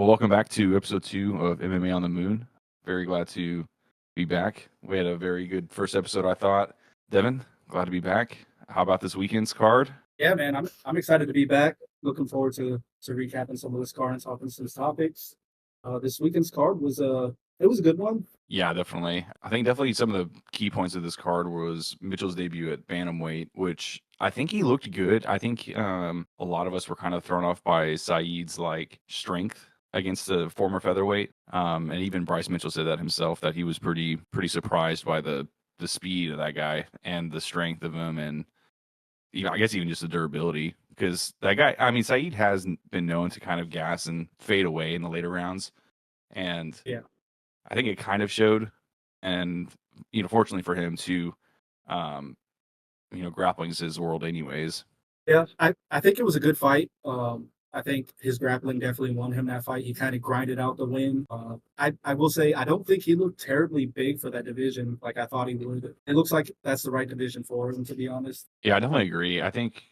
Well, welcome back to episode 2 of MMA on the Moon. Very glad to be back. We had a very good first episode, I thought. Devin, glad to be back. How about this weekend's card? Yeah, man, I'm excited to be back. Looking forward to recapping some of this card and talking some topics. This weekend's card was it was a good one. Yeah, definitely. I think definitely some of the key points of this card was Mitchell's debut at bantamweight, which I think he looked good. I think a lot of us were kind of thrown off by Saeed's like strength against the former featherweight. And even Bryce Mitchell said that himself, that he was pretty surprised by the speed of that guy and the strength of him, and I guess even just the durability. Because that guy, I mean, Saeed has been known to kind of gas and fade away in the later rounds, and Yeah, I think it kind of showed. And fortunately for him too, um, grappling's his world anyways. yeah. I think it was a good fight. I think his grappling definitely won him that fight. He kind of grinded out the win. I will say I don't think he looked terribly big for that division like I thought he would. It looks like that's the right division for him, to be honest. Yeah, I definitely agree. I think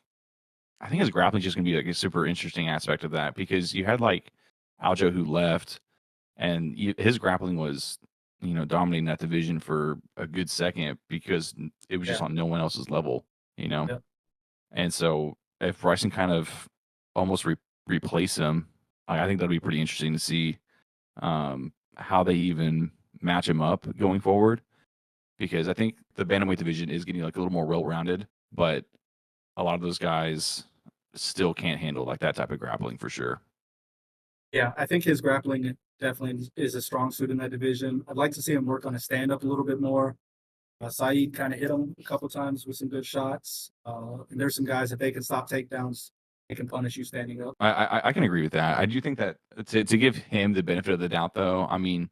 his grappling's just gonna be like a super interesting aspect of that, because you had like Aljo who left, and his grappling was dominating that division for a good second because it was Yeah, just on no one else's level, you know. yeah, And so if Bryson kind of almost replace him, I think that'll be pretty interesting to see how they even match him up going forward. Because I think the bantamweight division is getting like a little more well-rounded, but a lot of those guys still can't handle like that type of grappling for sure. yeah. I think his grappling definitely is a strong suit in that division. I'd like to see him work on his stand up a little bit more. Saeed kind of hit him a couple times with some good shots. And there's some guys that they can stop takedowns, they can punish you standing up. I can agree with that. I do think that to give him the benefit of the doubt, though, I mean,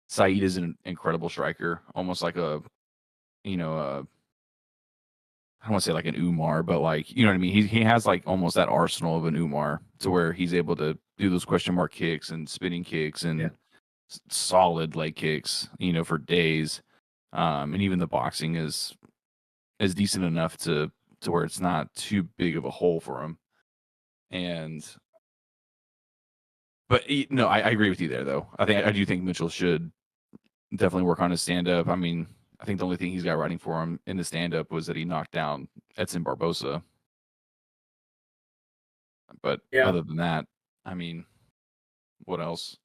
Saeed is an incredible striker, almost like a you know a I don't want to say like an Umar, but like you know what I mean. He has like almost that arsenal of an Umar, to where he's able to do those question mark kicks and spinning kicks Yeah, and solid leg kicks, for days. And even the boxing is decent enough to where it's not too big of a hole for him. And but no, I agree with you there though. I do think Mitchell should definitely work on his stand up. I mean, I think the only thing he's got writing for him in the stand up was that he knocked down Edson Barbosa. But yeah. other than that, I mean, what else?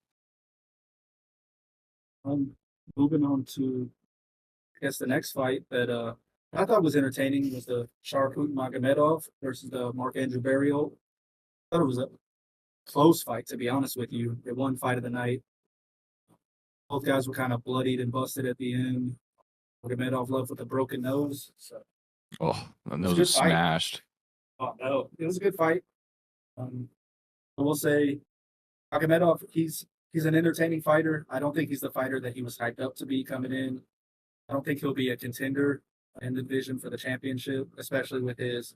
Um, Moving on to I guess the next fight that I thought was entertaining was the Sharkut Magomedov versus the Mark Andrew Barrios. I thought it was a close fight, to be honest with you. It won fight of the night. Both guys were kind of bloodied and busted at the end. Magomedov left with a broken nose. So it Oh, the was a nose good was fight. smashed. Oh no, it was a good fight. Um, I will say Magomedov, he's an entertaining fighter. I don't think he's the fighter that he was hyped up to be coming in. I don't think he'll be a contender in the division for the championship, especially with his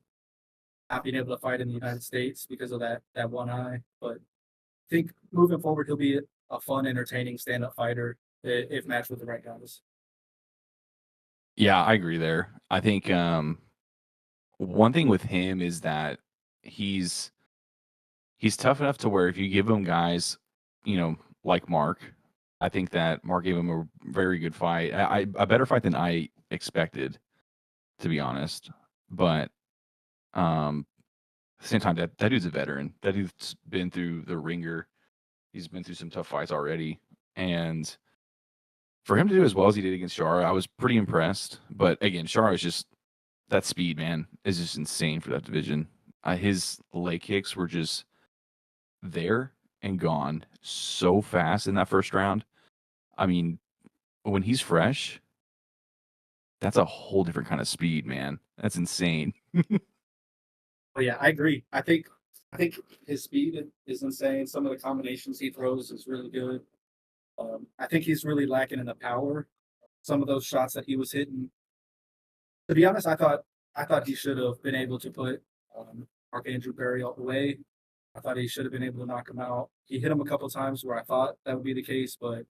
not being able to fight in the United States because of that one eye. But I think moving forward, he'll be a fun, entertaining stand-up fighter if matched with the right guys. Yeah, I agree there. I think one thing with him is that he's he's tough enough to where if you give him guys, like Mark, I think that Mark gave him a very good fight. A better fight than I expected, to be honest. But at the same time, that dude's a veteran. That dude's been through the ringer. He's been through some tough fights already, and for him to do as well as he did against Shara, I was pretty impressed. But again, Shara is just that speed, man, is just insane for that division. His leg kicks were just there and gone so fast in that first round. I mean, when he's fresh, that's a whole different kind of speed, man. That's insane. But yeah, I agree. I think his speed is insane. Some of the combinations he throws is really good. I think he's really lacking in the power. Some of those shots that he was hitting. To be honest, I thought he should have been able to put Mark Andrew Berry all the way. I thought he should have been able to knock him out. He hit him a couple times where I thought that would be the case, but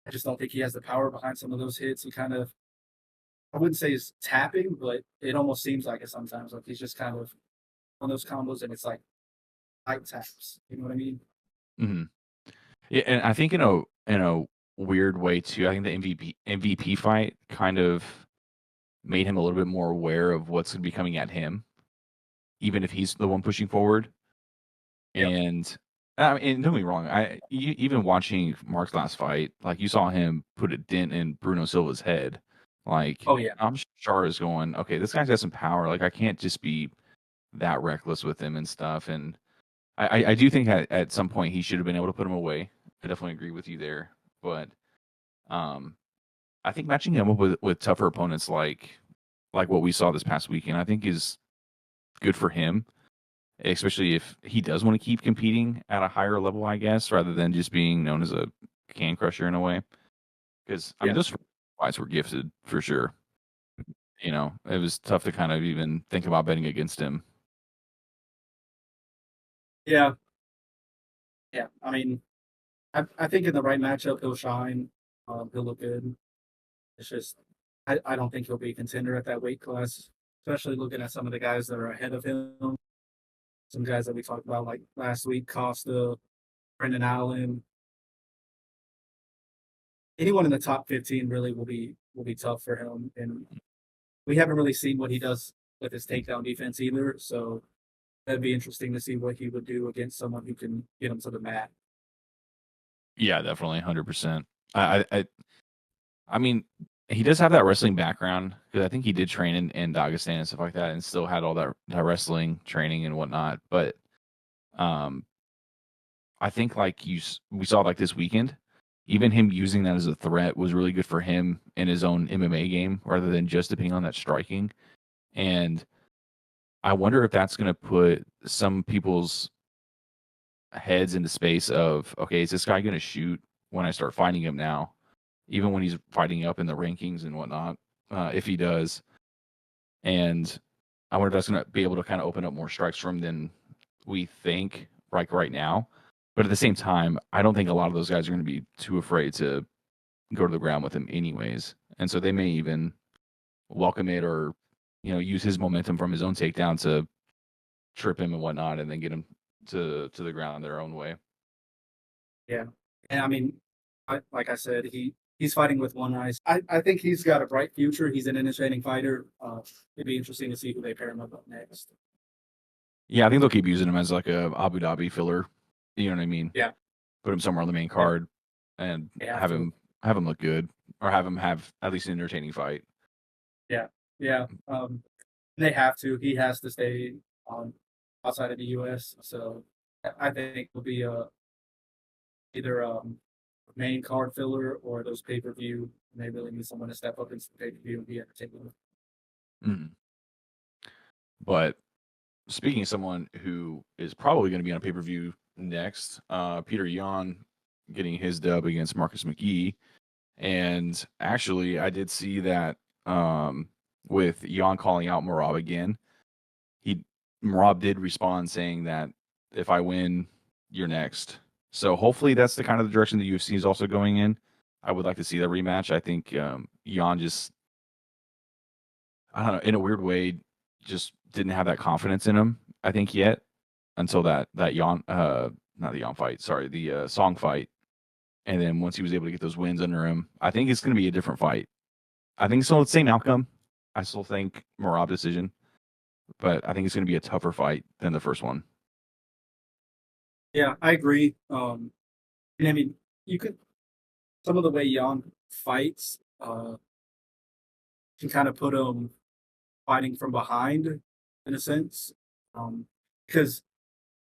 I just don't think he has the power behind some of those hits. He kind of, I wouldn't say he's tapping, but it almost seems like it sometimes. Like he's just kind of on those combos, and it's like light taps. You know what I mean? Mhm. Yeah, and I think in a weird way too, I think the MVP fight kind of made him a little bit more aware of what's gonna be coming at him, even if he's the one pushing forward. Yeah. And, and don't get me wrong, even watching Mark's last fight, like, you saw him put a dent in Bruno Silva's head. Like, Oh yeah. I'm sure is going, "Okay, this guy's got some power, like, I can't just be that reckless with him and stuff," and I do think at some point he should have been able to put him away. I definitely agree with you there, but, um, I think matching him up with tougher opponents like what we saw this past weekend, I think is good for him, especially if he does wanna keep competing at a higher level, I guess, rather than just being known as a can crusher in a way. Because I mean, Yeah. those fights were gifted for sure. You know, it was tough to kind of even think about betting against him. Yeah. Yeah. I mean, I think in the right matchup he'll shine. He'll look good. It's just I don't think he'll be a contender at that weight class, especially looking at some of the guys that are ahead of him. Some guys that we talked about like last week, Costa, Brendan Allen. Anyone in the top 15 really will be tough for him. And we haven't really seen what he does with his takedown defense either. So that'd be interesting to see what he would do against someone who can get him to the mat. Yeah, definitely, 100%. I mean, he does have that wrestling background because I think he did train in Dagestan and stuff like that, and still had all that wrestling training and whatnot. But um, I think like we saw like this weekend, even him using that as a threat was really good for him in his own MMA game rather than just depending on that striking. And I wonder if that's going to put some people's heads into space of, okay, is this guy going to shoot when I start fighting him now, even when he's fighting up in the rankings and whatnot, if he does. And I wonder if that's going to be able to kind of open up more strikes for him than we think right now. But at the same time, I don't think a lot of those guys are going to be too afraid to go to the ground with him anyways. And so they may even welcome it or, use his momentum from his own takedown to trip him and whatnot and then get him to the ground their own way. Yeah. And I mean, like I said, he's fighting with one eye. I think he's got a bright future. He's an entertaining fighter. It'd be interesting to see who they pair him up with next. Yeah, I think they'll keep using him as like a Abu Dhabi filler. You know what I mean? Yeah. Put him somewhere on the main Yeah. card and They have have to. him look good or have him have at least an entertaining fight. Yeah. Yeah. They have to. He has to stay on outside of the U.S. So I think will be either main card filler or those pay per view. And they really need someone to step up into the pay per view and be entertaining. Mhm. But speaking of someone who is probably going to be on a pay per view next, Peter Yan getting his dub against Marcus McGee. And actually, I did see that with Yan calling out Marab again, he Marab did respond saying that if I win, you're next. So hopefully that's the kind of the direction the UFC is also going in. I would like to see that rematch. I think Yan just I don't know in a weird way just didn't have that confidence in him. I think yet until that Yan not the Yan fight, sorry, the Song fight, and then once he was able to get those wins under him, I think it's going to be a different fight. I think still the same outcome. I still think Marab decision, but I think it's going to be a tougher fight than the first one. Yeah, I agree. And I mean, you could some of the way Jan fights can kind of put him fighting from behind in a sense. Um, because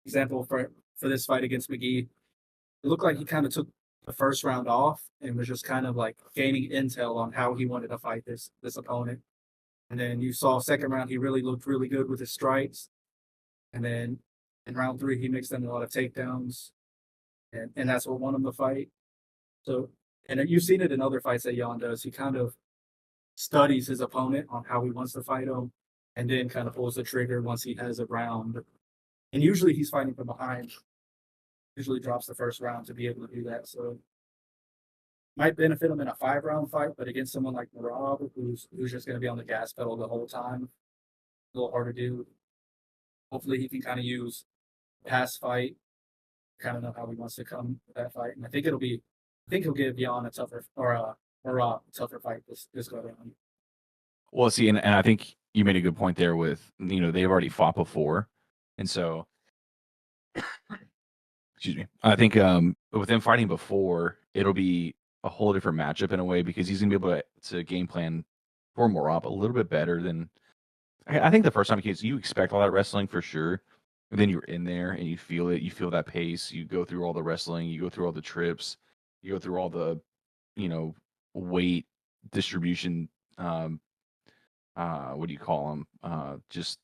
example for this fight against McGee, it looked like he kind of took the first round off and was just kind of like gaining intel on how he wanted to fight this opponent. And then you saw second round, he really looked really good with his strikes. And then in round three, he mixed in a lot of takedowns, and that's what won him the fight. So, and you've seen it in other fights that Jan does. He kind of studies his opponent on how he wants to fight him, and then kind of pulls the trigger once he has a round. And usually he's fighting from behind. Usually drops the first round to be able to do that. So might benefit him in a 5 round fight, but against someone like Marab, who's just going to be on the gas pedal the whole time, a little hard to do. Hopefully he can kind of use past fight. Kind of know how he wants to come with that fight, and I think he'll give Jan a tougher or a tougher fight this go around. Well, see, and I think you made a good point there with, they've already fought before. And so, excuse me, I think with them fighting before, it'll be a whole different matchup in a way because he's gonna be able to game plan for Morab a little bit better than I think the first time you expect all that wrestling for sure. And then you're in there and you feel it, you feel that pace, you go through all the wrestling, you go through all the trips, you go through all the, you know, weight distribution, what do you call them? Just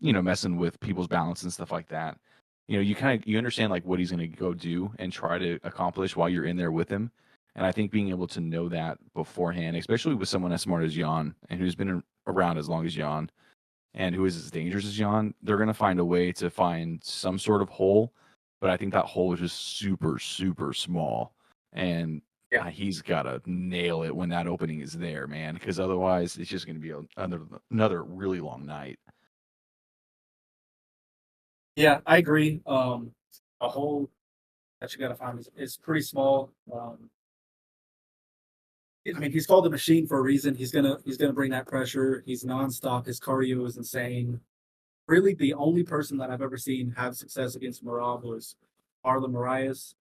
messing with people's balance and stuff like that. You understand like what he's going to go do and try to accomplish while you're in there with him. And I think being able to know that beforehand, especially with someone as smart as Jan and who's been around as long as Jan and who is as dangerous as Jan, they're going to find a way to find some sort of hole. But I think that hole is just super, super small. And Yeah, he's got to nail it when that opening is there, man, because otherwise it's just going to be another really long night. yeah, I agree. A hole that you got to find is pretty small. I mean, he's called the machine for a reason. He's gonna bring that pressure. He's nonstop. His cardio is insane. Really, the only person that I've ever seen have success against Marab was Marlon Marias,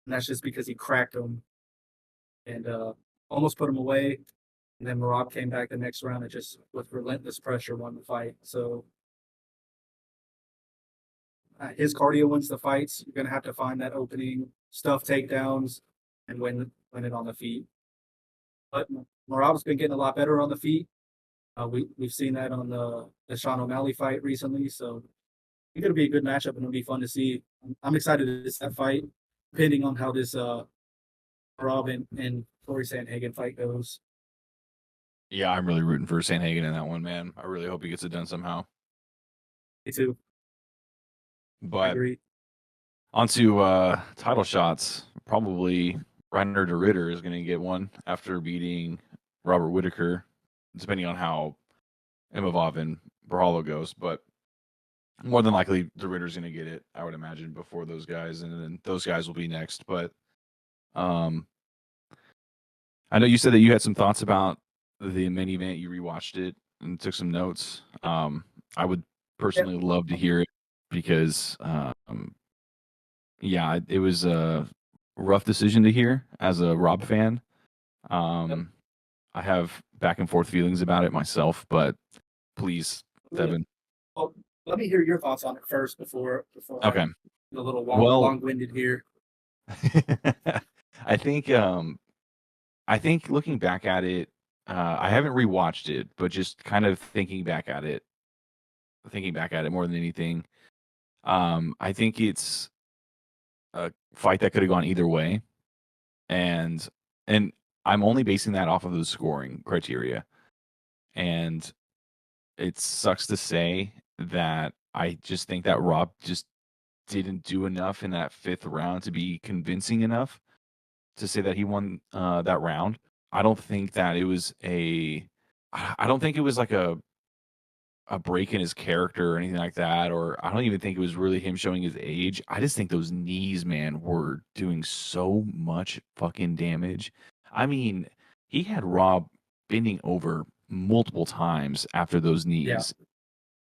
and that's just because he cracked him and almost put him away. And then Marab came back the next round and just with relentless pressure won the fight. So his cardio wins the fights. You're gonna have to find that opening, stuff takedowns, and win it on the feet. But Marab's been getting a lot better on the feet. We've seen that on the Sean O'Malley fight recently. So it's gonna be a good matchup and it'll be fun to see. I'm excited to see that fight, depending on how this Marab and Corey Sandhagen fight goes. Yeah, I'm really rooting for Sanhagen in that one, man. I really hope he gets it done somehow. Me too. I But agree. onto title shots. Probably Reiner de Ritter is going to get one after beating Robert Whitaker, depending on how Imavov and Brawlo goes. But more than likely, de Ritter's going to get it, I would imagine, before those guys, and then those guys will be next. But um, I know you said that you had some thoughts about the main event. You rewatched it and took some notes. I would Yeah. personally love to hear it because yeah, it was a rough decision to hear as a Rob fan. Yep. Um, I have back and forth feelings about it myself, but please, Yeah. Devin. Well, let me hear your thoughts on it first before I Okay. get a little Well, long winded here. I think I think looking back at it, I haven't rewatched it, but just kind of thinking back at it more than anything. I think it's a fight that could have gone either way, and and I'm only basing that off of the scoring criteria. And it sucks to say that I just think that Rob just didn't do enough in that fifth round to be convincing enough to say that he won that round. I don't think that it was I don't think it was like a break in his character or anything like that, or I don't even think it was really him showing his age. I just think those knees, man, were doing so much fucking damage. I mean, he had Rob bending over multiple times after those Yeah. knees,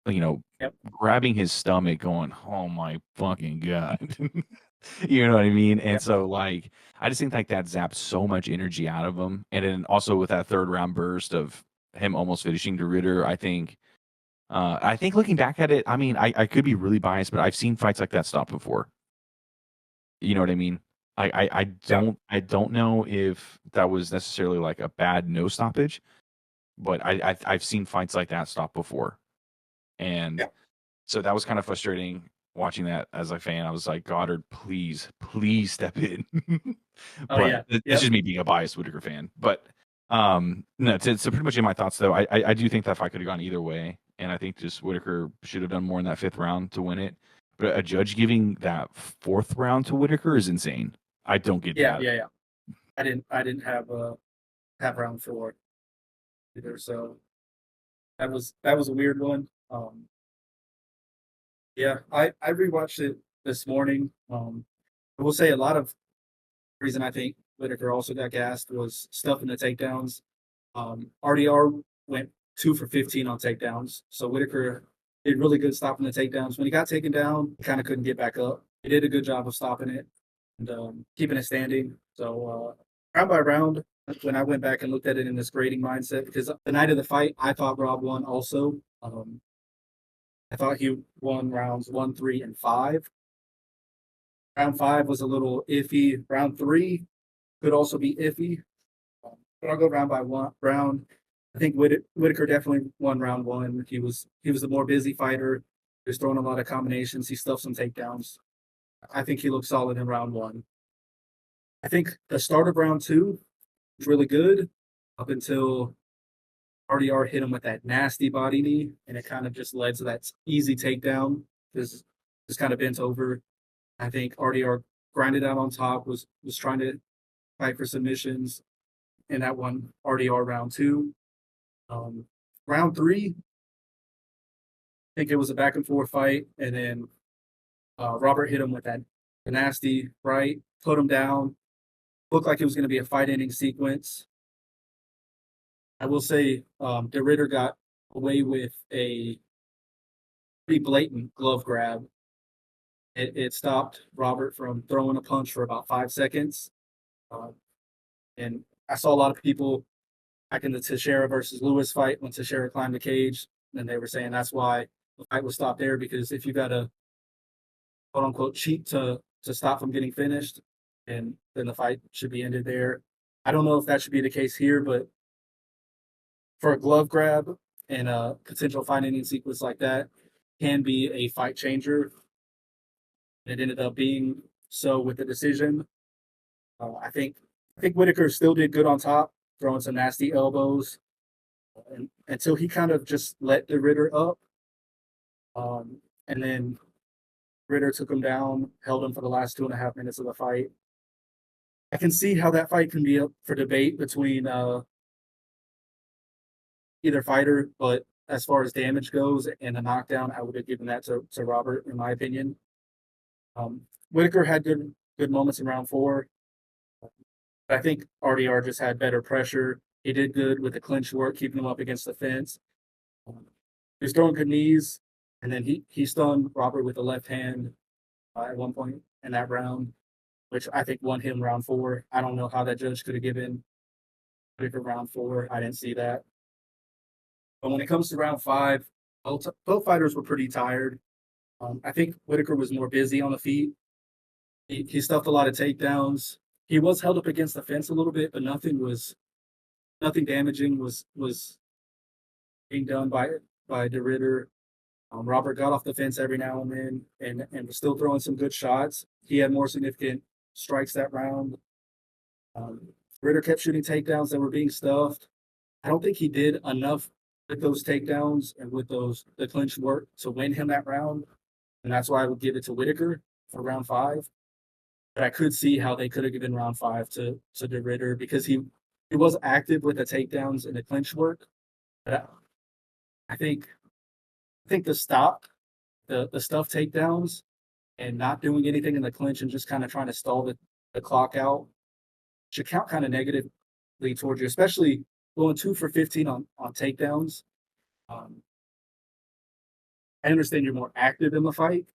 you know, Yep. grabbing his stomach, going, "Oh my fucking god." You know what I mean? And Yep. so, like, I just think like that zapped so much energy out of him. And then also with that third round burst of him almost finishing De Ritter, I think looking back at it, I mean, I could be really biased, but I've seen fights like that stop before. You know what I mean? Yeah. I don't know if that was necessarily like a bad no stoppage, but I've seen fights like that stop before. And Yeah. so that was kind of frustrating watching that as a fan. I was like, Goddard, please, please step in. Oh But yeah. that's Yep. just me being a biased Whitaker fan. But no, to pretty much in my thoughts though, I do think that fight could have gone either way, and I think just Whitaker should have done more in that fifth round to win it. But a judge giving that fourth round to Whitaker is insane. I don't get Yeah. that. Yeah. Yeah. I didn't have round four either. So that was a weird one. Yeah, I rewatched it this morning. I will say a lot of reason I think Whitaker also got gassed was stuff in the takedowns. RDR went 2 for 15 on takedowns, so Whitaker did really good stopping the takedowns. When he got taken down, he kind of couldn't get back up. He did a good job of stopping it and keeping it standing. So round by round, when I went back and looked at it in this grading mindset, because the night of the fight, I thought Rob won also. I thought he won rounds 1, 3, and 5. Round 5 was a little iffy. Round 3 could also be iffy. But I'll go round by one round. I think Whitaker definitely won round 1. He was the more busy fighter. He was throwing a lot of combinations. He stuffed some takedowns. I think he looked solid in round 1. I think the start of round 2 was really good up until RDR hit him with that nasty body knee, and it kind of just led to that easy takedown. This just kind of bent over. I think RDR grinded out on top, was trying to fight for submissions, and that won RDR round 2. Round 3, I think it was a back and forth fight, and then Robert hit him with that nasty right, put him down. Looked like it was going to be a fight ending sequence. I will say De Ritter got away with a pretty blatant glove grab. It stopped Robert from throwing a punch for about 5 seconds. Uh, and I saw a lot of people back in the Teixeira versus Lewis fight when Teixeira climbed the cage, and they were saying that's why the fight was stopped there, because if you got a quote unquote cheat to stop from getting finished, and then the fight should be ended there. I don't know if that should be the case here, but for a glove grab and a potential fight ending sequence like that can be a fight changer. It ended up being so with the decision. I think Whitaker still did good on top, throwing some nasty elbows, and until he kind of just let the Ritter up, and then Ritter took him down, held him for the last 2.5 minutes of the fight. I can see how that fight can be up for debate between either fighter, but as far as damage goes and a knockdown, I would have given that to Robert, in my opinion. Whitaker had good moments in round 4. I think RDR just had better pressure. He did good with the clinch work, keeping him up against the fence. He was throwing good knees, and then he stunned Robert with the left hand at one point in that round, which I think won him round 4. I don't know how that judge could have given Whitaker round 4. I didn't see that. But when it comes to round 5, both fighters were pretty tired. I think Whitaker was more busy on the feet. He stuffed a lot of takedowns. He was held up against the fence a little bit, but nothing damaging was being done by De Ritter. Robert got off the fence every now and then, and was still throwing some good shots. He had more significant strikes that round. Ritter kept shooting takedowns that were being stuffed. I don't think he did enough with those takedowns and with the clinch work to win him that round, and that's why I would give it to Whitaker for round 5. But I could see how they could have given round 5 to De Ritter, because he was active with the takedowns and the clinch work. But I think the stop, the stuff takedowns, and not doing anything in the clinch and just kind of trying to stall the clock out should count kind of negatively towards you, especially going 2 for 15 on takedowns. Um, I understand you're more active in the fight,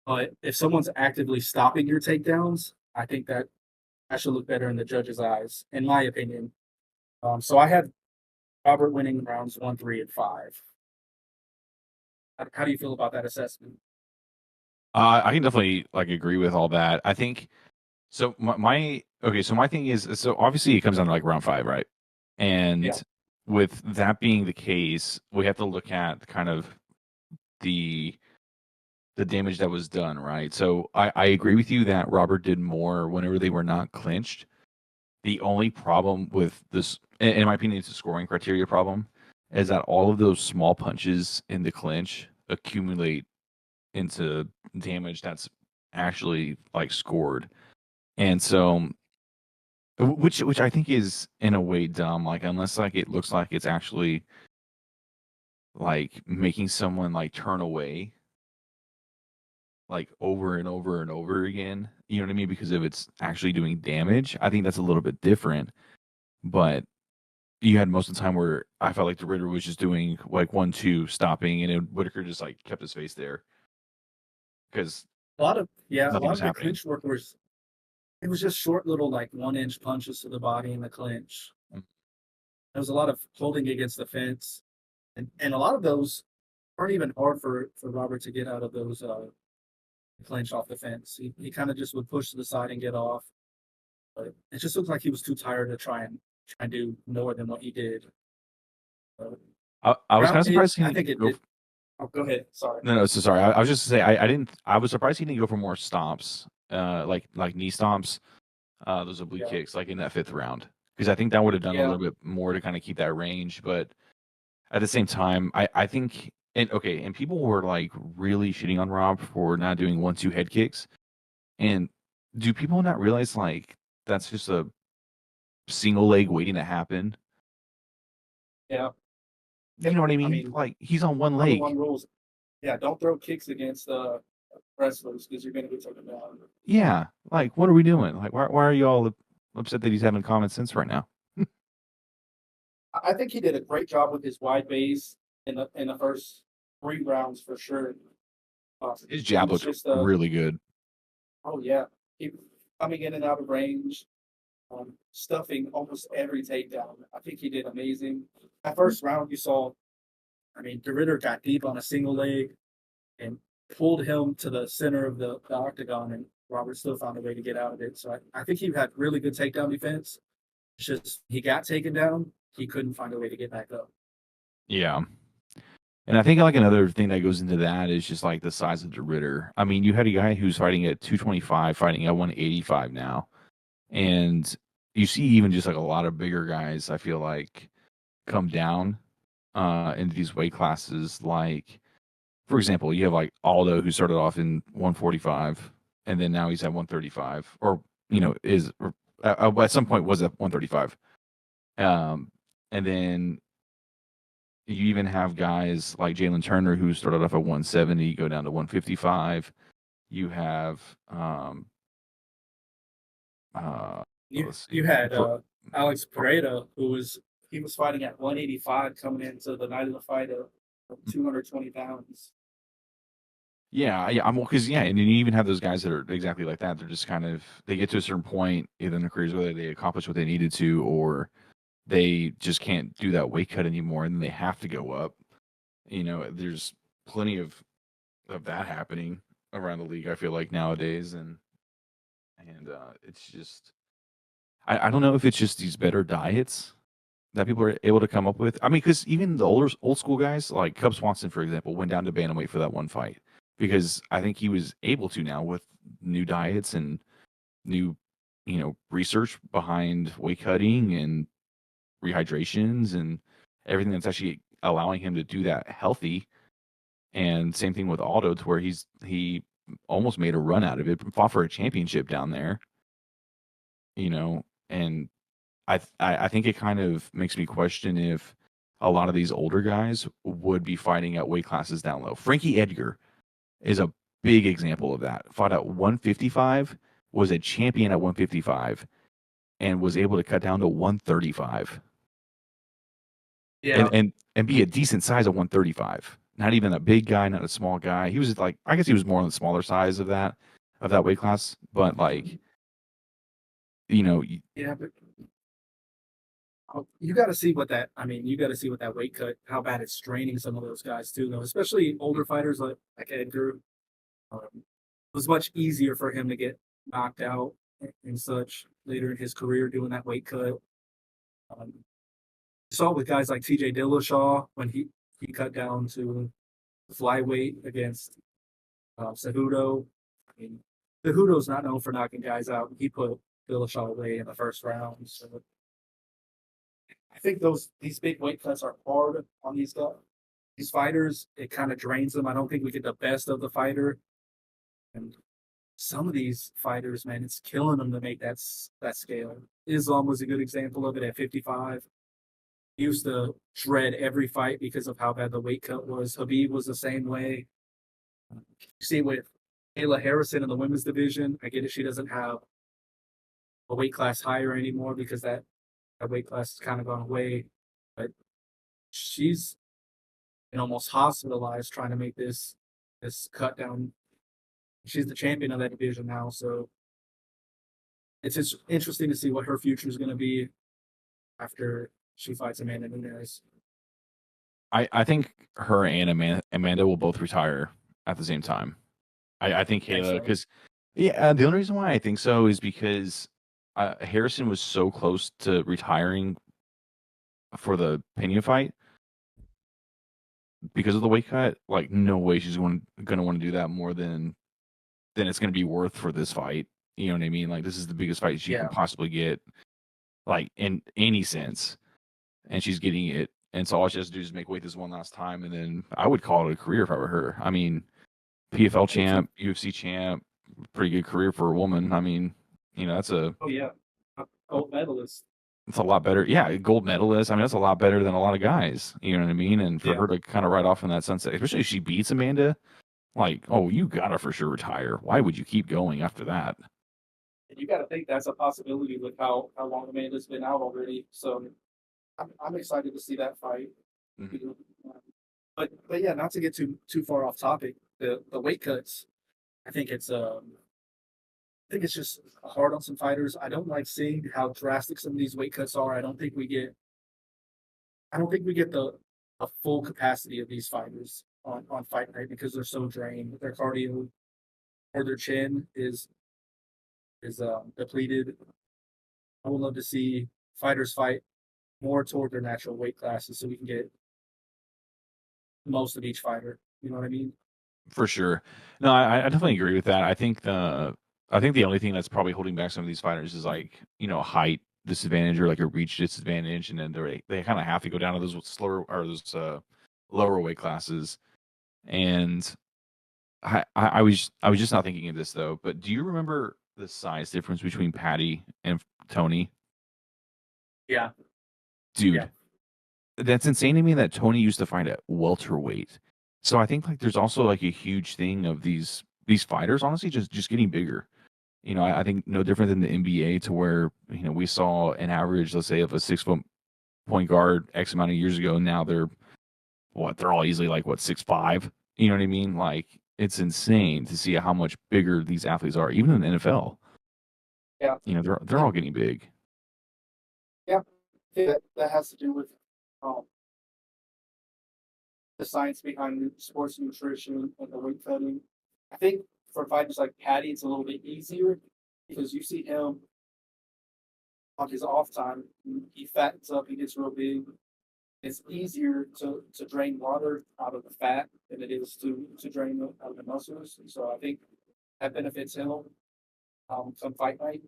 but if someone's actively stopping your takedowns, I think that should look better in the judge's eyes, in my opinion. So I had Robert winning rounds 1, 3, and 5. How do you feel about that assessment? I can definitely like agree with all that. I think so. My okay. So my thing is, so obviously it comes down to like round 5, right? Yeah. And with that being the case, we have to look at kind of the the damage that was done, right? So I agree with you that Robert did more whenever they were not clinched. The only problem with this, in my opinion, it's a scoring criteria problem, is that all of those small punches in the clinch accumulate into damage that's actually like scored. And so which I think is in a way dumb, like unless like it looks like it's actually like making someone like turn away, like over and over and over again. You know what I mean? Because if it's actually doing damage, I think that's a little bit different. But you had most of the time where I felt like the Ritter was just doing like 1-2 stopping, and then Whitaker just like kept his face there because a nothing lot was of the happening. clinch work was it was just short little like 1 inch punches to the body in the clinch. Mm. There was a lot of holding against the fence, and a lot of those aren't even hard for Robert to get out of those clinch off the fence. He kind of just would push to the side and get off. But it just looked like he was too tired to try and do more than what he did. So, I was kind of surprised he I didn't think it go. did. Oh, go ahead. Sorry. No, no, so sorry. I was just to say I didn't. I was surprised he didn't go for more stomps, like knee stomps, those oblique Yeah. kicks, like in that fifth round, because I think that would have done a Yeah. little bit more to kind of keep that range. But at the same time, I think and okay, and people were like really shitting on Rob for not doing 1-2 head kicks. And do people not realize like that's just a single leg waiting to happen? Yeah. You know what I I mean? mean, Like he's on one number leg. one rules. Yeah, don't throw kicks against wrestlers because you're going to get taken down. Yeah. Like what are we doing? Like why are you all upset that he's having common sense right now? I think he did a great job with his wide base in the first 3 rounds for sure. His He jab was looked just really good. oh yeah, he coming in and out of range, stuffing almost every takedown. I think he did amazing. That first round, you saw, I mean, DeRitter got deep on a single leg and pulled him to the center of the octagon, and Robert still found a way to get out of it. So I think he had really good takedown defense. It's just he got taken down, he couldn't find a way to get back up. Yeah. And I think like another thing that goes into that is just like the size of the Ritter. I mean, you had a guy who's fighting at 225, fighting at 185 now. And you see even just like a lot of bigger guys, I feel like, come down into these weight classes. Like, for example, you have like Aldo who started off in 145 and then now he's at 135, or is at some point was at 135. And then you even have guys like Jalen Turner who started off at 170, go down to 155. You have let's You see. had Alex Pereira, who was he was fighting at 185 coming into the night of the fight of 220 pounds. Yeah, I'm because yeah, and then you even have those guys that are exactly like that. They're just kind of they get to a certain point either in their careers whether they accomplish what they needed to or they just can't do that weight cut anymore and then they have to go up. There's plenty of that happening around the league, I feel like nowadays, and it's just I don't know if it's just these better diets that people are able to come up with. I mean, because even the old school guys like Cub Swanson, for example, went down to bantamweight for that one fight because I think he was able to now with new diets and new, research behind weight cutting and rehydrations and everything that's actually allowing him to do that healthy. And same thing with Aldo, to where he almost made a run out of it, fought for a championship down there, and I think it kind of makes me question if a lot of these older guys would be fighting at weight classes down low. Frankie Edgar is a big example of that. Fought at 155, was a champion at 155, and was able to cut down to 135 and Yeah. and and be a decent size at 135. Not even a big guy, not a small guy. He was like, I guess he was more on the smaller size of that weight class, but like, you know, Yeah, but you got to see what that. I mean, you got to see what that weight cut, how bad it's straining some of those guys too. Though, especially older fighters like Edgar. It was much easier for him to get knocked out and such later in his career doing that weight cut. Um, saw it with guys like T.J. Dillashaw when he cut down to flyweight against Cejudo. I mean, Cejudo's not known for knocking guys out. He put Dillashaw away in the first round. So I think these big weight cuts are hard on these guys. These fighters, it kind of drains them. I don't think we get the best of the fighter. And some of these fighters, man, it's killing them to make that scale. Islam was a good example of it at 55. He used to dread every fight because of how bad the weight cut was. Habib was the same way. You see with Kayla Harrison in the women's division. I get it. She doesn't have a weight class higher anymore because that weight class has kind of gone away. But she's been almost hospitalized trying to make this cut down. She's the champion of that division now, so it's just interesting to see what her future is going to be after she fights Amanda Nunes. I think her and Amanda will both retire at the same time. I think I think Kayla, so. because yeah, the only reason why I think so is because Harrison was so close to retiring for the Pena fight because of the weight cut. Like, no way she's gonna want to do that more than it's gonna be worth for this fight. You know what I mean? Like, this is the biggest fight she can Yeah, possibly get, like in any sense, and she's getting it. And so all she has to do is make weight this one last time, and then I would call it a career if I were her. I mean, PFL I do too. champ, UFC champ, pretty good career for a woman. I mean, that's a Oh yeah, gold medalist. it's a lot better. Yeah, gold medalist. I mean, that's a lot better than a lot of guys. You know what I mean? And for Yeah, her to kind of ride off in that sunset, especially if she beats Amanda, like, oh, you gotta for sure retire. Why would you keep going after that? and you got to think that's a possibility with how long Amanda's been out already. So I'm excited to see that fight. Mhm. You know, but yeah, not to get too far off topic. The weight cuts. I think it's just hard on some fighters. I don't like seeing how drastic some of these weight cuts are. I don't think we get the full capacity of these fighters on fight night because they're so drained. Their cardio or their chin is depleted. I would love to see fighters fight more toward their natural weight classes so we can get most of each fighter. You know what I mean? For sure. No, I definitely agree with that. I think the only thing that's probably holding back some of these fighters is like, height disadvantage or like a reach disadvantage, and then they kind of have to go down to those slower or those lower weight classes. And I was just not thinking of this though. But do you remember the size difference between Patty and Tony? Yeah, yeah, Dude, that's insane to me that Tony used to fight at welterweight. So I think like there's also like a huge thing of these fighters honestly just getting bigger. I think no different than the NBA to where, we saw an average, let's say, of a 6 foot point guard X amount of years ago. Now they're all easily like, what, 6'5"? You know what I mean? Like, it's insane to see how much bigger these athletes are, even in the NFL. yeah. They're all And getting big. yeah, I think that has to do with um, the science behind sports nutrition and the weight cutting. I think for fighters like Patty, it's a little bit easier because you see him on his off time. He fattens up, he gets real big. It's easier to drain water out of the fat than it is to drain out of the muscles. And so I think that benefits him come fight night,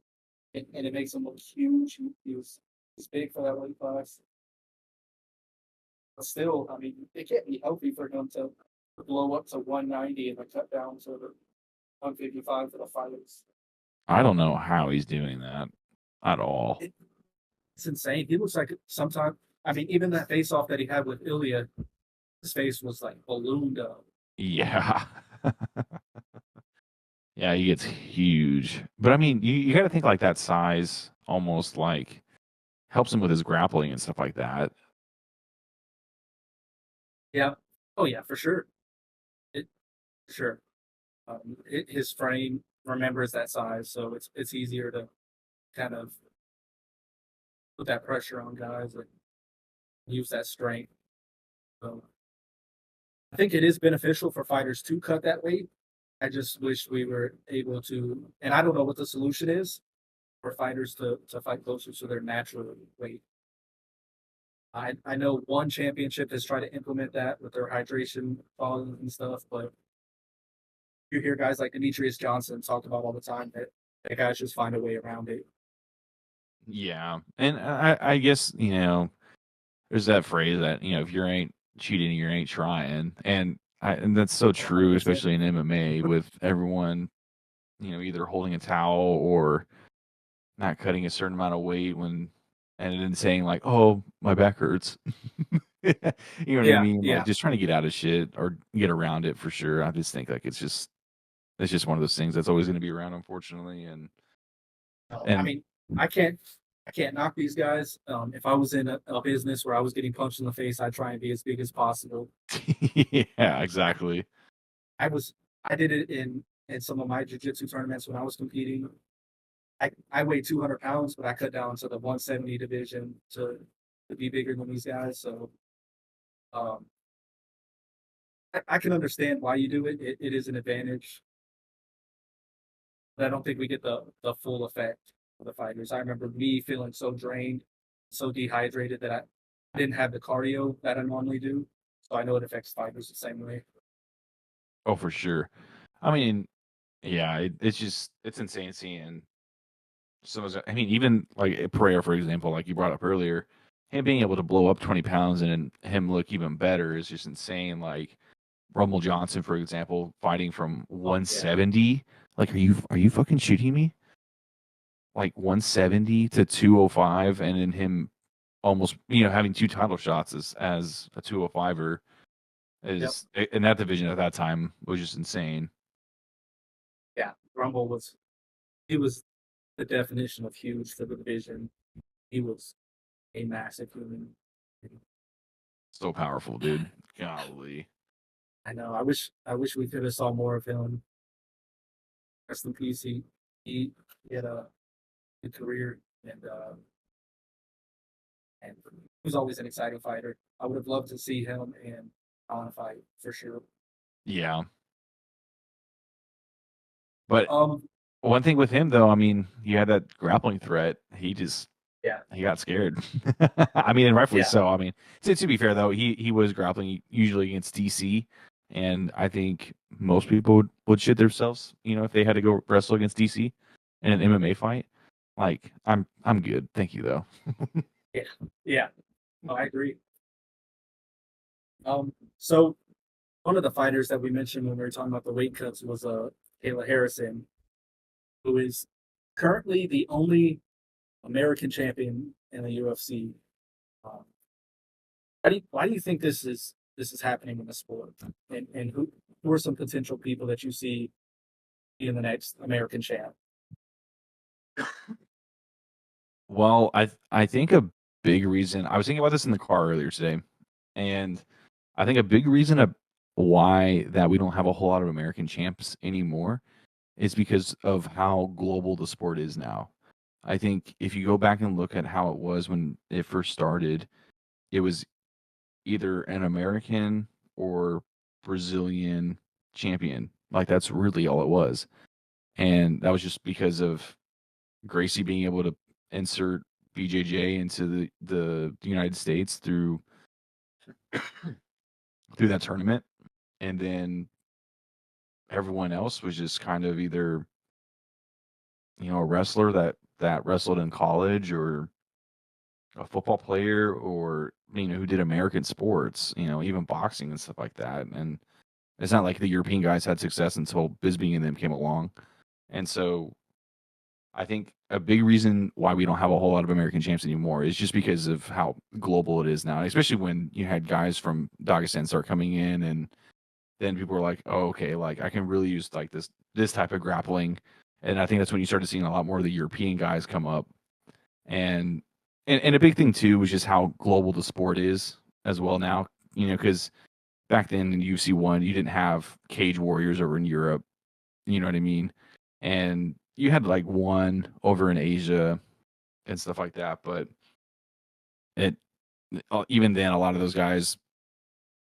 and it makes him look huge. He's big for that weight class. But still, I mean, it can't be healthy for him to blow up to 190 and then cut down to the 155 for the fights. I don't know how he's doing that at all. It, it's insane. He looks like sometimes. I mean, even that face off that he had with Ilya, his face was like ballooned up. Yeah. Yeah, he gets huge. But I mean, you got to think like that size almost like helps him with his grappling and stuff like that. Yeah. Oh yeah, for sure. It sure. His frame remembers that size, so it's easier to kind of put that pressure on guys and use that strength. So I think it is beneficial for fighters to cut that weight. I just wish we were able to, and I don't know what the solution is for fighters to fight closer to their natural weight. I know one championship has tried to implement that with their hydration policies and stuff, but you hear guys like Demetrius Johnson talk about all the time that guys just find a way around it. Yeah. And I guess, there's that phrase that, if you ain't cheating, you ain't trying. And that's so true, 100%. especially in MMA with everyone, either holding a towel or not cutting a certain amount of weight and then saying like, "Oh, my back hurts." You know what I Yeah, mean? Like yeah. just trying to get out of shit or get around it for sure. I just think like it's just it's just one of those things that's always going to be around, unfortunately. No, I And mean, I can't I can't knock these guys. If I was in a business where I was getting punched in the face, I'd try and be as big as possible. yeah, exactly. I was I did it in some of my jiu-jitsu tournaments when I was competing. I weighed 200 pounds, but I cut down to the 170 division to be bigger than these guys. So um, I can understand why you do it. It is an advantage, but I don't think we get the full effect of the fighters. I remember me feeling so drained, so dehydrated that I didn't have the cardio that I normally do. So I know it affects fighters the same way. Oh, for sure. I mean, yeah, it's just it's insane seeing some of. I mean, even like Pereira, for example, like you brought up earlier, him being able to blow up 20 pounds and him look even better is just insane. Like Rumble Johnson, for example, fighting from Oh yeah, 170. Like, are you fucking shooting me? Like 170 to 205, and then him almost having two title shots as a 205er yep, is in that division at that time was just insane. yeah. Rumble was he was the definition of huge for the division. He was a massive human. So powerful, dude. Golly. I know. I wish we could have saw more of him. Rest in peace. He had a good career and he was always an exciting fighter. I would have loved to see him in on a fight for sure. Yeah. But Um, one thing with him though, I mean, you had that grappling threat. yeah, He got scared. I mean, and rightfully yeah, so. I mean, to be fair though, he was grappling usually against DC, and I think most people would shit themselves, if they had to go wrestle against DC in an MMA fight. Like, I'm good, thank you though. yeah, yeah. No, I agree. So one of the fighters that we mentioned when we were talking about the weight cuts was Kayla Harrison, who is currently the only American champion in the UFC. Um, why do you think this is happening in the sport? And who are some potential people that you see being the next American champ? Well, I think a big reason I was thinking about this in the car earlier today, and I think a big reason of why that we don't have a whole lot of American champs anymore is because of how global the sport is now. I think if you go back and look at how it was when it first started, it was either an American or Brazilian champion. Like that's really all it was. And that was just because of Gracie being able to insert BJJ into the United States through that tournament. And then everyone else was just kind of either, a wrestler that wrestled in college or a football player or who did American sports, even boxing and stuff like that. And it's not like the European guys had success until Bisbee and them came along. And so I think a big reason why we don't have a whole lot of American champs anymore is just because of how global it is now, especially when you had guys from Dagestan start coming in, and then people were like, "Oh, okay, like I can really use like this type of grappling." And I think that's when you started seeing a lot more of the European guys come up. And and a big thing too was just how global the sport is as well now. Because back then in UFC one, you didn't have Cage Warriors over in Europe. You know what I mean? And you had like one over in Asia and stuff like that. But it even then, a lot of those guys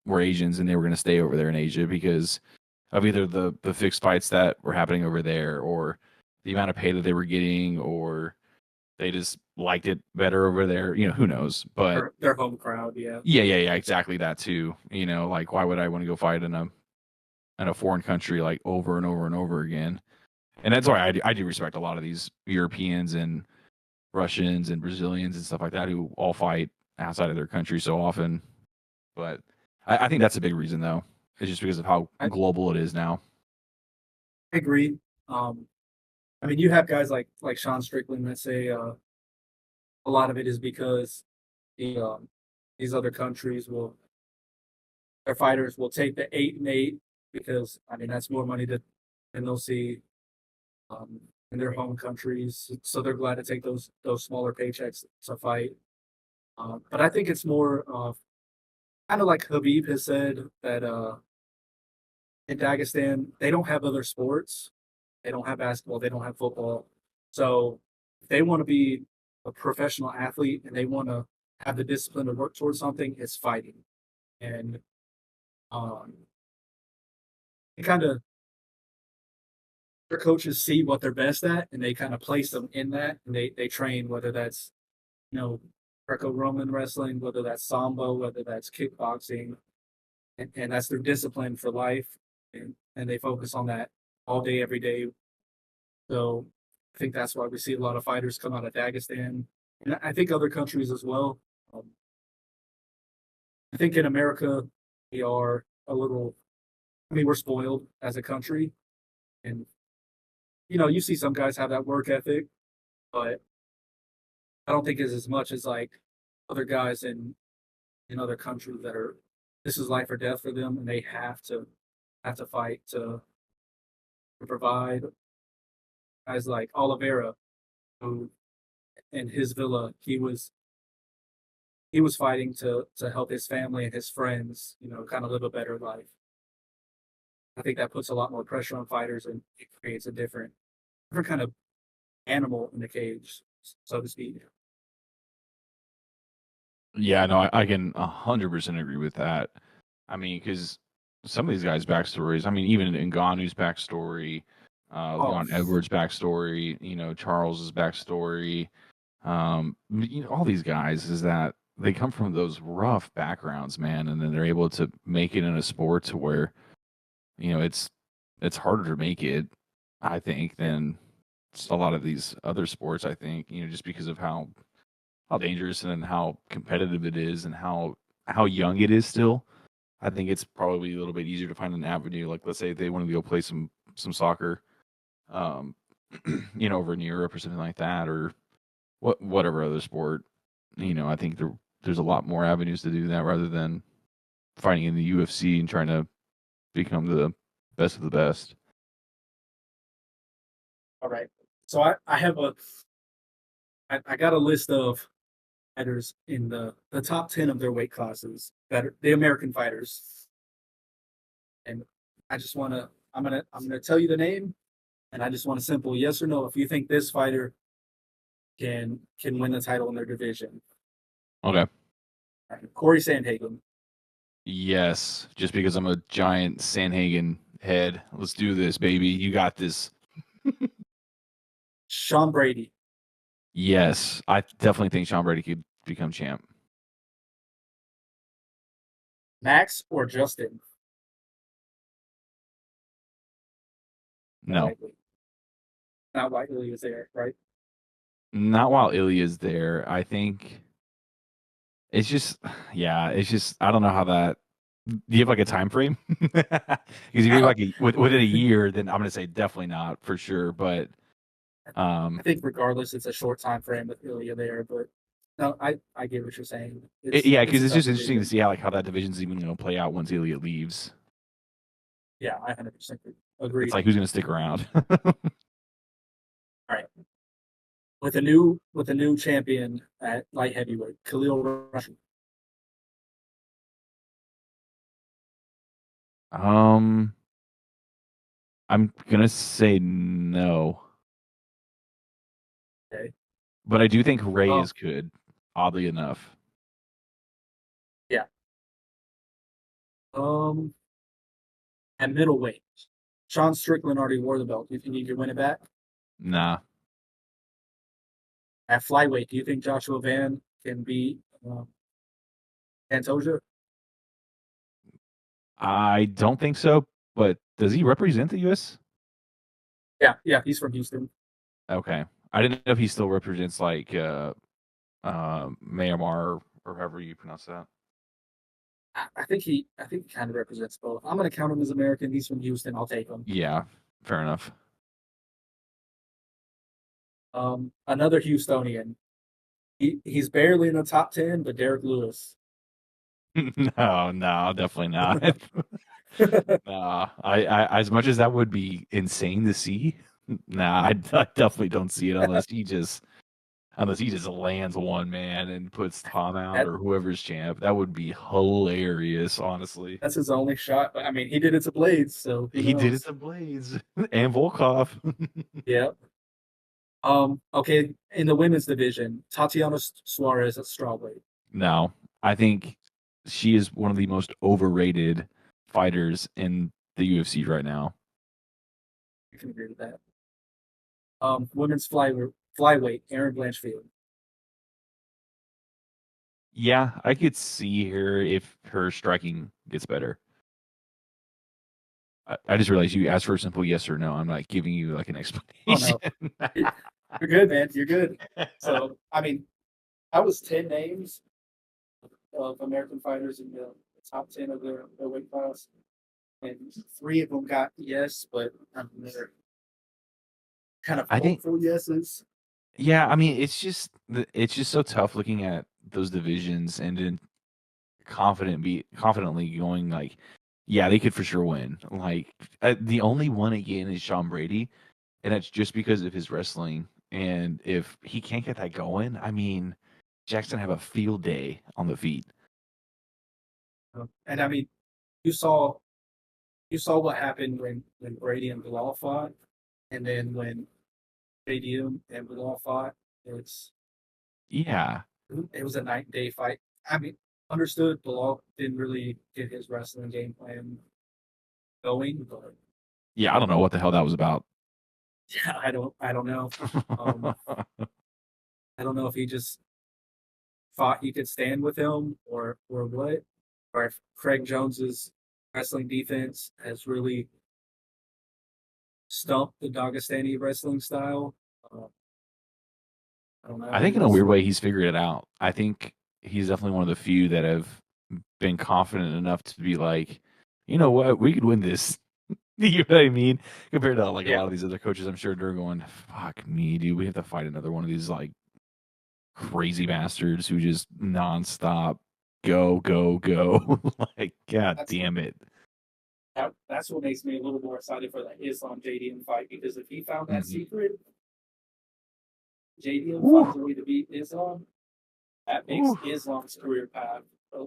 were Asians and they were going to stay over there in Asia because of either the fixed fights that were happening over there or the amount of pay that they were getting or they just liked it better over there. Who knows? But Their home crowd, yeah. yeah, exactly that too. Like why would I want to go fight in a foreign country like over and over and over again? And that's why I do respect a lot of these Europeans and Russians and Brazilians and stuff like that who all fight outside of their country so often. But I think that's a big reason though. It's just because of how I global it is now. agree. Um, I mean, you have guys like Sean Strickland that say a lot of it is because the these other countries will their fighters will take the 8-8 because I mean that's more money and they'll see in their home countries, so they're glad to take those smaller paychecks to fight. But I think it's more of kind of like Habib has said that in Dagestan they don't have other sports, they don't have basketball, they don't have football, so if they want to be a professional athlete and they want to have the discipline to work towards something, it's fighting, and um, it kind of their coaches see what they're best at and they kind of place them in that and they train whether that's Greco-Roman wrestling, whether that's sambo, whether that's kickboxing, and that's their discipline for life, and they focus on that all day every day. So I think that's why we see a lot of fighters come out of Dagestan, and I think other countries as well. um, I think in America we are a little, I mean, we're spoiled as a country, and you see some guys have that work ethic, but I don't think it's as much as like other guys in other countries that are, this is life or death for them, and they have to fight to provide. Guys like Oliveira, who in his villa he was fighting to help his family and his friends, kind of live a better life. I think that puts a lot more pressure on fighters, and it creates a different kind of animal in the cage, so to speak. Yeah, no, I can 100% agree with that. I mean, because some of these guys' backstories, I mean, even Ngannou's backstory, Oh, Leon Edwards' backstory, Charles's backstory, all these guys is that they come from those rough backgrounds, man, and then they're able to make it in a sport to where, it's harder to make it, I think, yeah, than a lot of these other sports, I think, just because of how dangerous and how competitive it is and how young it is still. I think it's probably a little bit easier to find an avenue. Like, let's say they wanted to go play some soccer, um, over in Europe or something like that, or whatever other sport. I think there's a lot more avenues to do that rather than fighting in the UFC and trying to become the best of the best. all right. So I have I got a list of fighters in the top 10 of their weight classes, better the American fighters, and I'm gonna tell you the name, and I just want a simple yes or no if you think this fighter can win the title in their division. Okay. Corey Sandhagen, Yes, just because I'm a giant Sanhagen head. Let's do this, baby. You got this. Sean Brady, Yes, I definitely think Sean Brady could become champ. Max or Justin. No, Not likely is there, right? not while Ilya's there. I think it's just, yeah, it's just I don't know how that. Do you have like a time frame? Because if you're like within a year, then I'm gonna say definitely not for sure. But I think regardless, it's a short time frame with Ilya there, but no, I get what you're saying. It's yeah, it's because a it's tough just interesting to division. see how that division's even gonna play out once Ilya leaves. Yeah, I 100% It's agree. like who's gonna stick around. All right, with a new champion at light heavyweight, Khalil Rushing. um, I'm gonna say no, Okay, but I do think Ray um, is good. Oddly enough, yeah, um, at middleweight, Sean Strickland already wore the belt. Do you think he could win it back? nah. At flyweight, do you think Joshua Van can beat Pantoja? I don't think so, but does he represent the U.S.? Yeah, yeah, he's from Houston. Okay. I didn't know if he still represents like Myanmar or however you pronounce that. I think he kind of represents both. I'm going to count him as American. He's from Houston. I'll take him. Yeah, fair enough. Another Houstonian. He's barely in the top 10, but Derek Lewis. No, no, definitely not. Nah, I as much as that would be insane to see, nah, I definitely don't see it unless he just lands one man and puts Tom out That or whoever's champ. That would be hilarious, honestly. that's his only shot. But I mean, he did it to Blades, so who He did it knows? to Blades and Volkov. Yeah. Okay, in the women's division, Tatiana Suarez at strawweight. No, I think she is one of the most overrated fighters in the UFC right now. I can agree with that. Women's flyweight, Aaron Blanchfield. Yeah, I could see her if her striking gets better. I just realized you asked for a simple yes or no. I'm not giving you like an Oh explanation. no, you're good, man. You're good. So I mean, that was 10 names of American fighters in the top 10 of their weight class, and three of them got yes, but I mean, they're kind of I think, hopeful yeses. yeah, I mean, it's just so tough looking at those divisions and then confidently going like, yeah, they could for sure win. Like the only one again is Sean Brady, and that's just because of his wrestling. And if he can't get that going, I mean, Jackson have a field day on the feet. And I mean, you saw you saw what happened when Brady and Bilal fought, and then when Brady and Bilal fought, it's Yeah, it was a night and day fight. I mean, understood Bilal didn't really get his wrestling game plan going, but yeah, I don't know what the hell that was about. yeah, I don't know. Um, I don't know if he just thought he could stand with him or what, or if Craig Jones's wrestling defense has really stumped the Dagestani wrestling style. Uh, I don't I know. think in a weird way he's figured it out. I think he's definitely one of the few that have been confident enough to be like, you know what, we could win this. You know what I mean? Compared to like a Yeah, lot of these other coaches, I'm sure they're going, "Fuck me, dude. We have to fight another one of these like crazy bastards who just nonstop go, go, go." Like, god that's damn it. that's what makes me a little more excited for that Islam JDM fight because if he found that Mhm. secret, JDM Woo, finds a way to beat Islam, that makes woo. Islam's career path a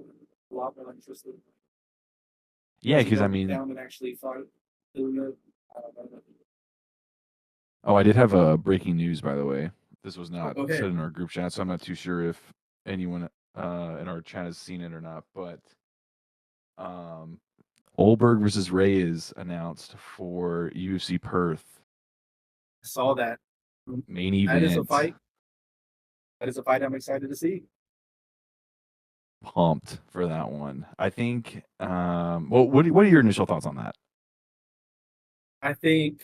lot more interesting. Yeah, Does he because I go mean, down and actually fight Ilya? I don't know. oh, I did have a breaking news by the way. This was Oh, not go said ahead. in our group chat, so I'm not too sure if anyone in our chat has seen it or not. But um, Olberg versus Reyes announced for UFC Perth I saw that. main That is a event. fight. That is a fight I'm excited to see. Pumped for that one. I think. Well, what are your initial thoughts on that? I think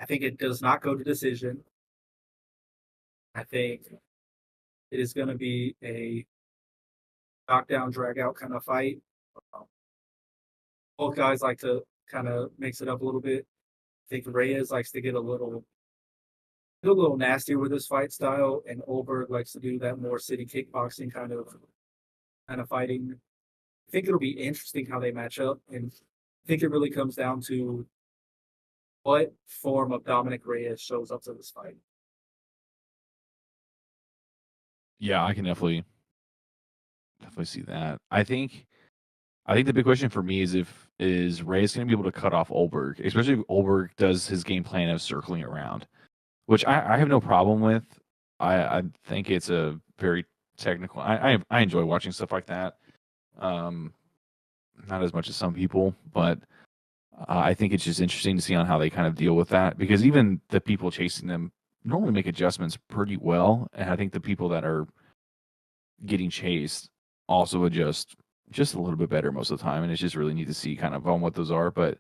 I think it does not go to decision. I think it is going to be a knockdown, drag out kind of fight. Um, Both guys like to kind of mix it up a little bit. I think Reyes likes to get a little nasty with his fight style, and Olberg likes to do that more city kickboxing kind of fighting. I think it'll be interesting how they match up, and I think it really comes down to what form of Dominic Reyes shows up to this fight. Yeah, I can definitely see that. I think the big question for me is if is Reyes going to be able to cut off Olberg, especially if Olberg does his game plan of circling around, which I have no problem with. I think it's a very technical. I enjoy watching stuff like that. Um, not as much as some people, but I think it's just interesting to see on how they kind of deal with that because even the people chasing them normally make adjustments pretty well, and I think the people that are getting chased also adjust just a little bit better most of the time, and it's just really neat to see kind of on what those are. But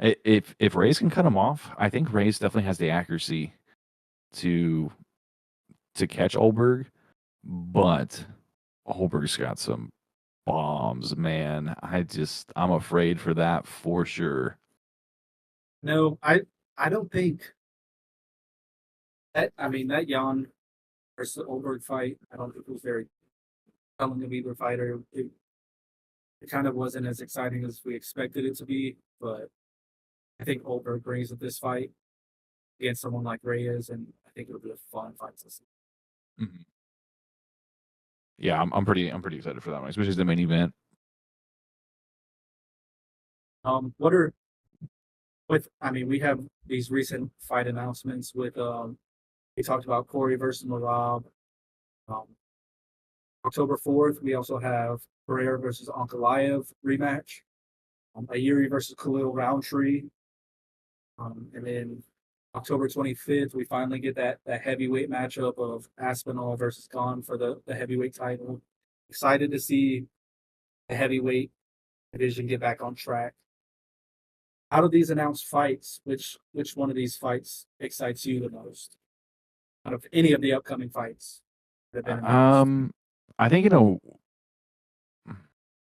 if Ray's can cut them off, I think Ray's definitely has the accuracy to catch Olberg, but Olberg's got some bombs, man. I'm afraid for that for sure. No, I don't think that. I mean that Jan versus Olberg fight. I don't think it was very telling of either fighter. It kind of wasn't as exciting as we expected it to be, but I think Goldberg brings up this fight against someone like Reyes, and I think it'll be a fun fight to see. Mhm. Yeah, I'm pretty excited for that one, especially the main event. What are with? I mean, we have these recent fight announcements with. We talked about Corey versus Marab. Um, October 4th, we also have Pereira versus Ankalaev rematch. Ayuri versus Khalil Roundtree. And then October 25th, we finally get that heavyweight matchup of Aspinall versus Gane for the heavyweight title. Excited to see the heavyweight division get back on track. Out of these announced fights, which one of these fights excites you the most? Out of any of the upcoming fights that have been announced? Um, I think in a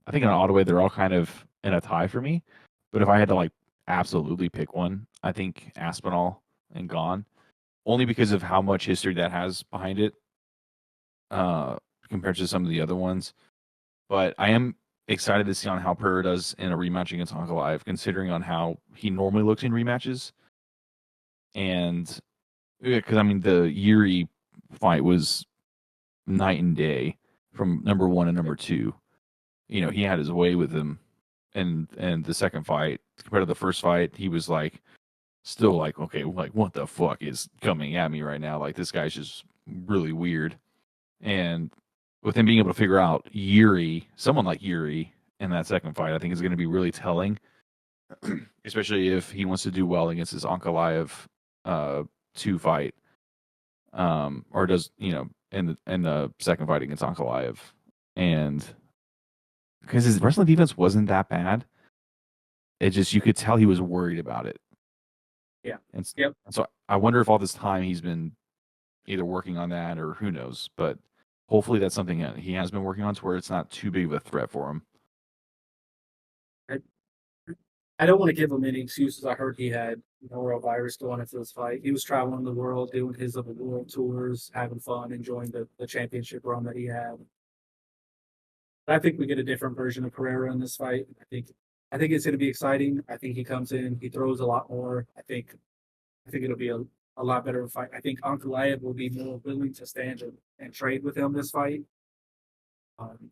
I think in an odd way they're all kind of in a tie for me. But if I had to like absolutely pick one, I think Aspinall and Gone, only because of how much history that has behind it, uh, compared to some of the other ones. But I am excited to see on how Pereira does in a rematch against Uncle Live, considering on how he normally looks in rematches. And because I mean the Yuri fight was night and day from number one and number two. You know, he had his way with him, and the second fight compared to the first fight, he was like still like, okay, like what the fuck is coming at me right now? Like this guy's just really weird. And with him being able to figure out Yuri, someone like Yuri in that second fight, I think is going to be really telling, especially if he wants to do well against his Ankalaev two fight, or does in the second fight against Ankalaev, and because his wrestling defense wasn't that bad, it just you could tell he was worried about it, Yeah. and, Yep. and so I wonder if all this time he's been either working on that or who knows, but hopefully that's something that he has been working on to where it's not too big of a threat for him. I, I don't want to give him any excuses. I heard he had norovirus going into this fight. He was traveling the world, doing his other world tours, having fun, enjoying the championship run that he had. But I think we get a different version of Pereira in this fight. I think it's going to be exciting. I think he comes in, he throws a lot more. I think it'll be a lot better fight. I think Ankalaev will be more willing to stand and trade with him this fight, um,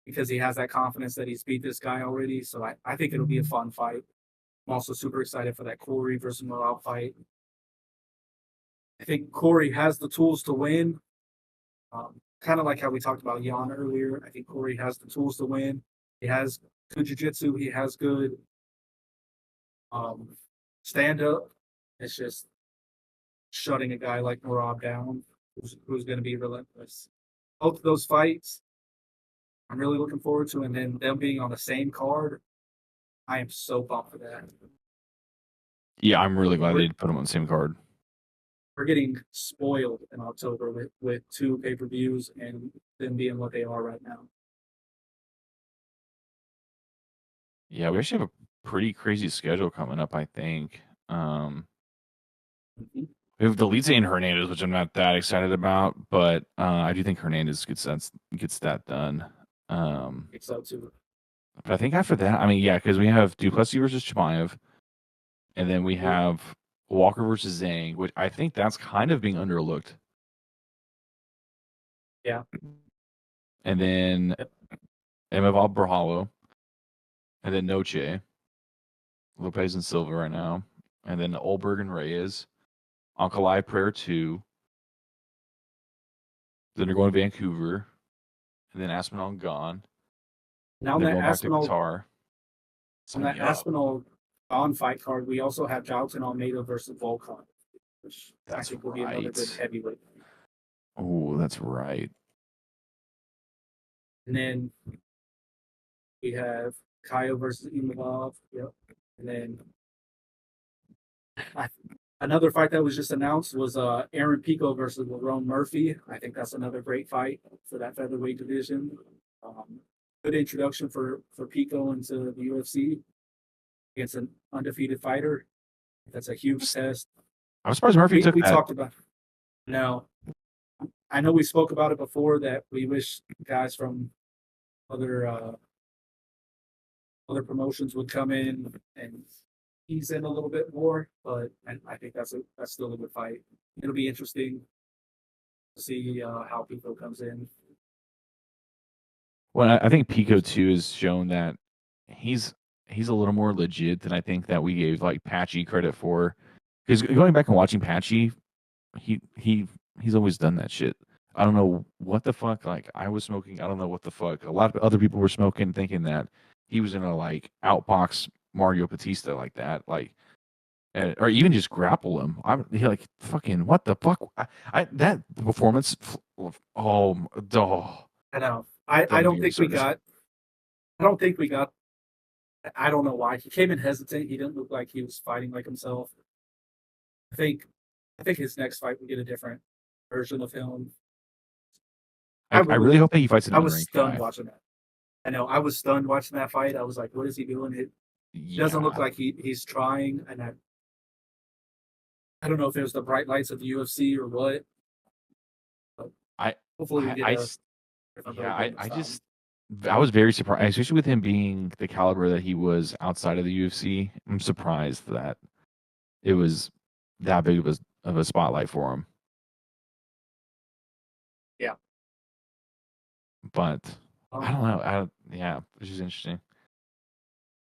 because he has that confidence that he's beat this guy already. So I think it'll be a fun fight. I'm also super excited for that Corey versus Morale fight. I think Corey has the tools to win. Kind of like how we talked about Jan earlier. I think Corey has the tools to win. He has good jiu-jitsu. He has good um, stand up. It's just shutting a guy like Marab down, who's going to be relentless. Both of those fights, I'm really looking forward to, and then them being on the same card, I am so pumped for that. Yeah, I'm really glad We're they put him on the same card. we're getting spoiled in October with two pay-per-views and them being what they are right now. Yeah, we actually have a pretty crazy schedule coming up, I think. Mhm. We have Delite and Hernandez, which I'm not that excited about, but I do think Hernandez gets that done. It's up to But I think after that, I mean, yeah, because we have Duplessis versus Chimaev, and then we have Walker versus Zhang, which I think that's kind of being underlooked. yeah. And then Emeval Brahalo, and then Noche, Lopez and Silva right now, and then Olberg and Reyes, Ankalaev Prayer 2, then they're going to Vancouver, and then Aspinall and Gone. Now And on they're that going back to Aspinall Qatar. on Sign that me up. Aspinall on fight card, we also have Jalton Almeida versus Volkan, which I That's think will be another good right. heavyweight. Oh, that's right. And then we have Kyle versus Imavov. Yep. And then I, another fight that was just announced was Aaron Pico versus Lerone Murphy. I think that's another great fight for that featherweight division. Um, Good introduction for Pico into the UFC against an undefeated fighter. That's a huge test. I'm surprised Murphy took We that. talked about now. I know we spoke about it before that we wish guys from other other promotions would come in and ease in a little bit more. But I think that's still a good fight. It'll be interesting to see how Pico comes in. Well, I think Pico too has shown that he's he's a little more legit than I think that we gave like Patchy credit for. Because going back and watching Patchy, he he he's always done that shit. I don't know what the fuck. Like I was smoking. I don't know what the fuck. A lot of other people were smoking, thinking that he was gonna like outbox Mario Batista like that, like, or even just grapple him. I'm he like fucking what the fuck. I that performance. Oh, I know. got I me don't very think we excited. got. I don't think we got. I don't know why he came in hesitant. He didn't look like he was fighting like himself. I think. I think his next fight we get a different version of him. I I really really. hope that he fights an I was unranked stunned guy. watching that. I know. I was stunned watching that fight. I was like, "What is he doing?" It doesn't look Yeah, like he's trying. And I don't know if it was the bright lights of the UFC or what. But I hopefully, we get a different yeah, version this I time. just I was very surprised, especially with him being the caliber that he was outside of the UFC. I'm surprised that it was that big of a spotlight for him. Yeah. But I Um. don't know. Yeah, which is interesting.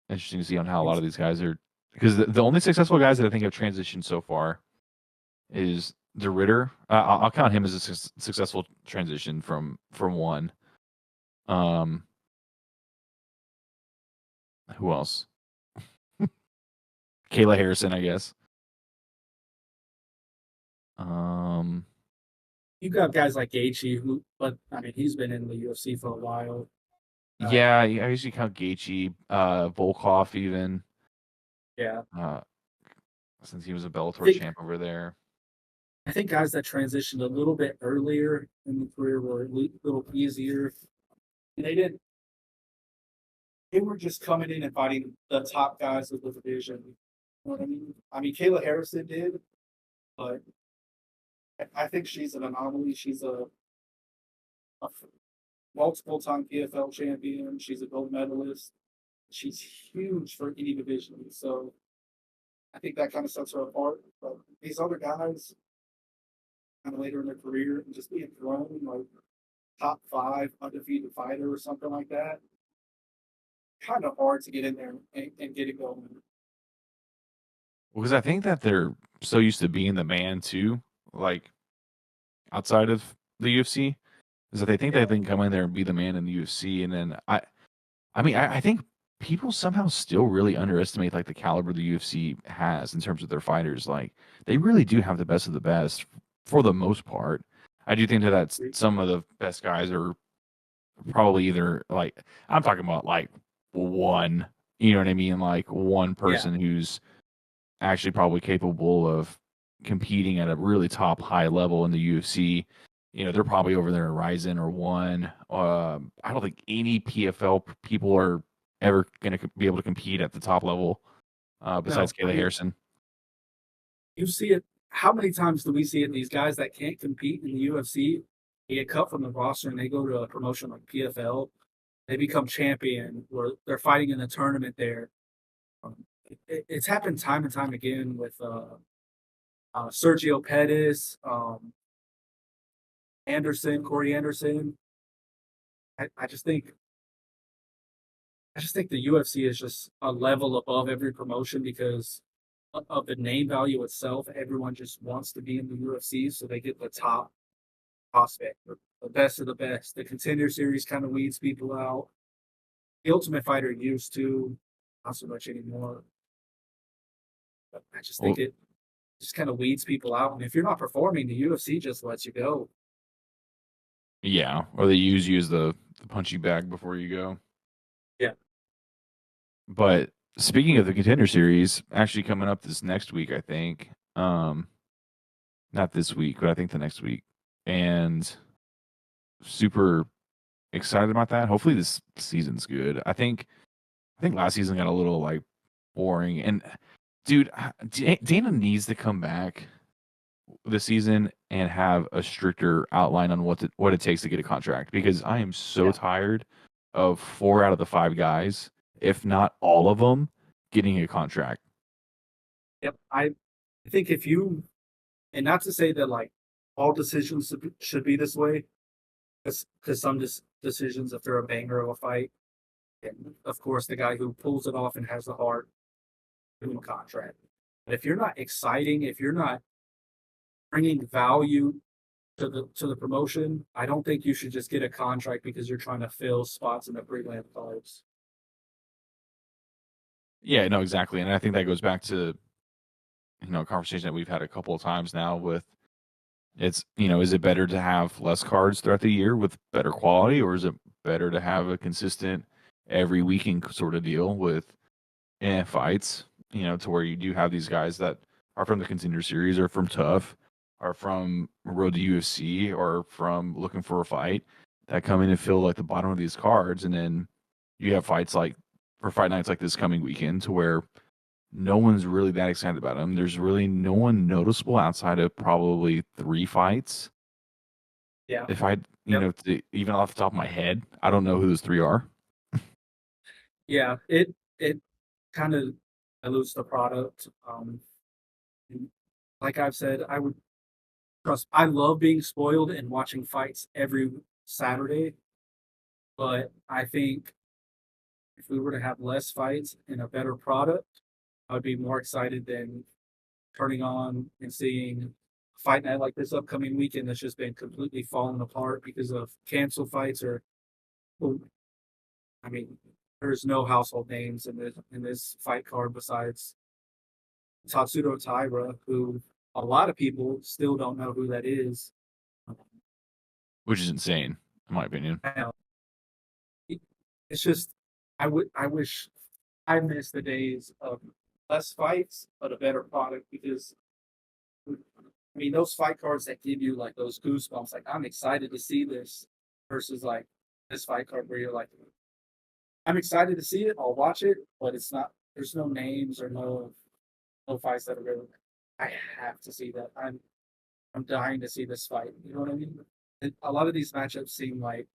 Interesting to see on how a lot He's, of these guys are because the only successful guys that I think have transitioned so far is the Ritter. I'll count him as a successful transition from one. Um, who else? Kayla Harrison, I guess. Um, you got guys like Gaethje, who, but I mean, he's been in the UFC for a while. Uh, yeah, I usually count Gaethje, Volkov, even yeah. uh, since he was a I Bellator think champ over there. I think guys that transitioned a little bit earlier in the career were a little easier. And they didn't. They were just coming in and fighting the top guys of the division. You know what I mean? I mean, Kayla Harrison did, but I think she's an anomaly. She's a multiple time PFL champion. She's a gold medalist. She's huge for any division. So I think that kind of sets her apart. But these other guys, kind of later in their career, and just being thrown like top five undefeated fighter or something like that, kind of hard to get in there and get it going. Because I think that they're so used to being the man too, like outside of the UFC, is that they think that Yeah, they can come in there and be the man in the UFC, and then I mean, I think people somehow still really underestimate like the caliber the UFC has in terms of their fighters. Like they really do have the best of the best for the most part. I do think that that's some of the best guys are probably either like I'm talking about like one, you know what I mean? Like one yeah. person who's actually probably capable of competing at a really top high level in the UFC. You know, they're probably over there at Ryzen or one. I don't think any PFL people are ever going to be able to compete at the top level besides No, I Kayla mean, Harrison. you see it. How many times do we see it? These guys that can't compete in the UFC, they get cut from the roster and they go to a promotion like PFL. They become champion, or they're fighting in the tournament there. It's happened time and time again with Sergio Pettis, Anderson, Corey Anderson. I, I just think I just think the UFC is just a level above every promotion because of the name value itself. Everyone just wants to be in the UFC, so they get the top prospect, the best of the best. The contender series kind of weeds people out. The Ultimate Fighter used to, not so much anymore. But I just think Well, it just kind of weeds people out. And if you're not performing, the UFC just lets you go. yeah, or they use the punching bag before you go. Yeah. But speaking of the contender series, actually coming up this next week, I think. Not this week, but I think the next week. And super excited about that. Hopefully this season's good. I think last season got a little like boring. And dude, Dana needs to come back this season and have a stricter outline on what it takes to get a contract because I am so Yeah. tired of 4 out of the 5 guys if not all of them, getting a contract. Yep. I think if you, and not to say that like all decisions should be this way, because some decisions, if they're a banger of a fight, and of course the guy who pulls it off and has the heart, doing a contract. But if you're not exciting, if you're not bringing value to the promotion, I don't think you should just get a contract because you're trying to fill spots in the pre-land cards. Yeah, no, exactly. And I think that goes back to, a conversation that we've had a couple of times now with it's, is it better to have less cards throughout the year with better quality, or is it better to have a consistent every weekend sort of deal with fights, to where you do have these guys that are from the Contender Series or from Tough, or from Road to UFC, or from Looking for a Fight that come in and fill like the bottom of these cards, and then you have fights like for fight nights like this coming weekend to where no one's really that excited about them. There's really no one noticeable outside of probably 3 fights. Yeah. If I, Yep. even off the top of my head, I don't know who those 3 are. Yeah. It kind of dilutes the product. Like I've said, I would trust. I love being spoiled and watching fights every Saturday, but I think if we were to have less fights and a better product, I would be more excited than turning on and seeing a fight night like this upcoming weekend that's just been completely falling apart because of canceled fights or, well, I mean, there's no household names in this fight card besides Tatsudo Taira, who a lot of people still don't know who that is. Which is insane, in my opinion. Now, it's just I wish I miss the days of less fights but a better product because I mean those fight cards that give you like those goosebumps, like I'm excited to see this versus like this fight card where you're like I'm excited to see it, I'll watch it, but it's not there's no names or no fights that are really I have to see that. I'm dying to see this fight. You know what I mean? A lot of these matchups seem like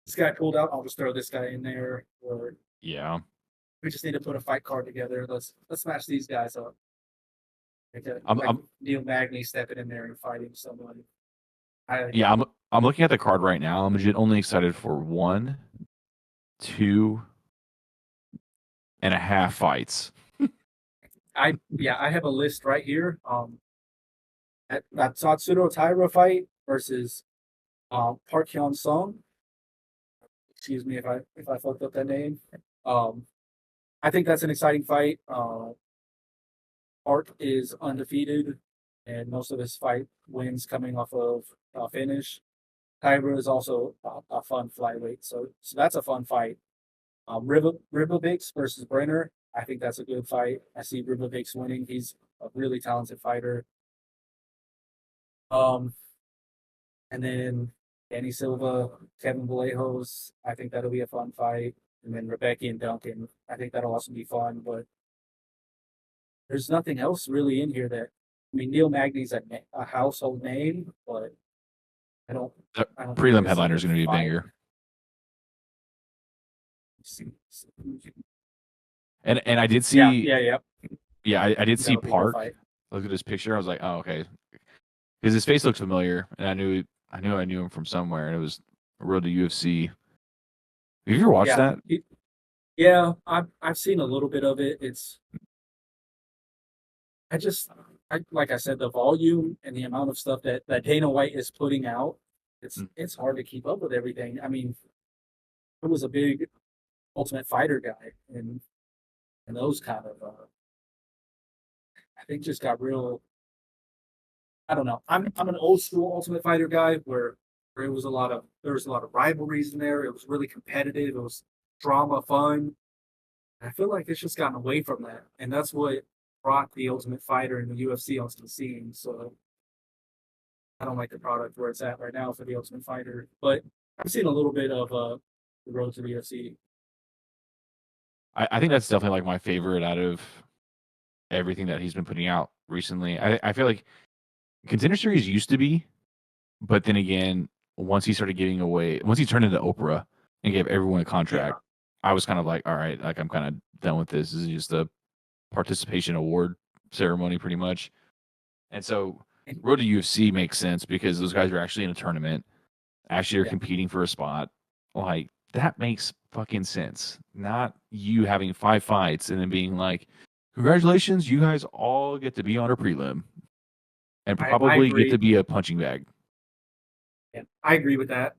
this guy pulled out, I'll just throw this guy in there, or Yeah. we just need to put a fight card together. Let's match these guys up. I'm Like I'm Neil Magny stepping in there and fighting someone. I yeah, I'm looking at the card right now. I'm legit only excited for 1, 2 and a half fights. I yeah, I have a list right here. That Satsuro Taira fight versus Park Hyun Sung. Excuse me if I fucked up that name. Um, I think that's an exciting fight. Park is undefeated, and most of his fight wins coming off of finish. Kyber is also a fun flyweight, so that's a fun fight. Ribovix versus Brenner, I think that's a good fight. I see Ribovix winning. He's a really talented fighter. Um, and then Danny Silva, Kevin Vallejos, I think that'll be a fun fight. And then Rebecca and Duncan, I think that'll also be fun. But there's nothing else really in here that I mean Neil Magny's a household name, but I don't The I don't think prelim there's headliner a is going to be a fight. banger. And I did Yeah, see, yeah, yeah. yeah, I did see That'll be a good Park. fight. I looked at his picture. I was like, oh, okay, because his face looks familiar, and I knew him from somewhere. And it was Road to UFC. Have you ever watched Yeah, that? yeah. I've seen a little bit of it. I just like I said, the volume and the amount of stuff that Dana White is putting out, Mm. it's hard to keep up with everything. I mean, I was a big Ultimate Fighter guy, and those kind of I think just got real. I don't know. I'm an old school Ultimate Fighter guy where it was a lot of there was a lot of rivalries in there. It was really competitive. It was drama, fun. I feel like it's just gotten away from that, and that's what brought the Ultimate Fighter and the UFC onto the scene. So I don't like the product where it's at right now for the Ultimate Fighter, but I've seen a little bit of the road to the UFC. I think that's definitely like my favorite out of everything that he's been putting out recently. I feel like Contender Series used to be, but then again, once he started giving away, once he turned into Oprah and gave everyone a Yeah, contract, I was kind of like, all right, like I'm kind of done with this. This is just a participation award ceremony, pretty much. And so, And Road to UFC makes sense because those guys are actually in a tournament, actually are yeah, competing for a spot. Like that makes fucking sense. Not you having 5 fights and then being like, congratulations, you guys all get to be on a prelim and I probably get to agree. be a punching bag. Yeah, I agree with that.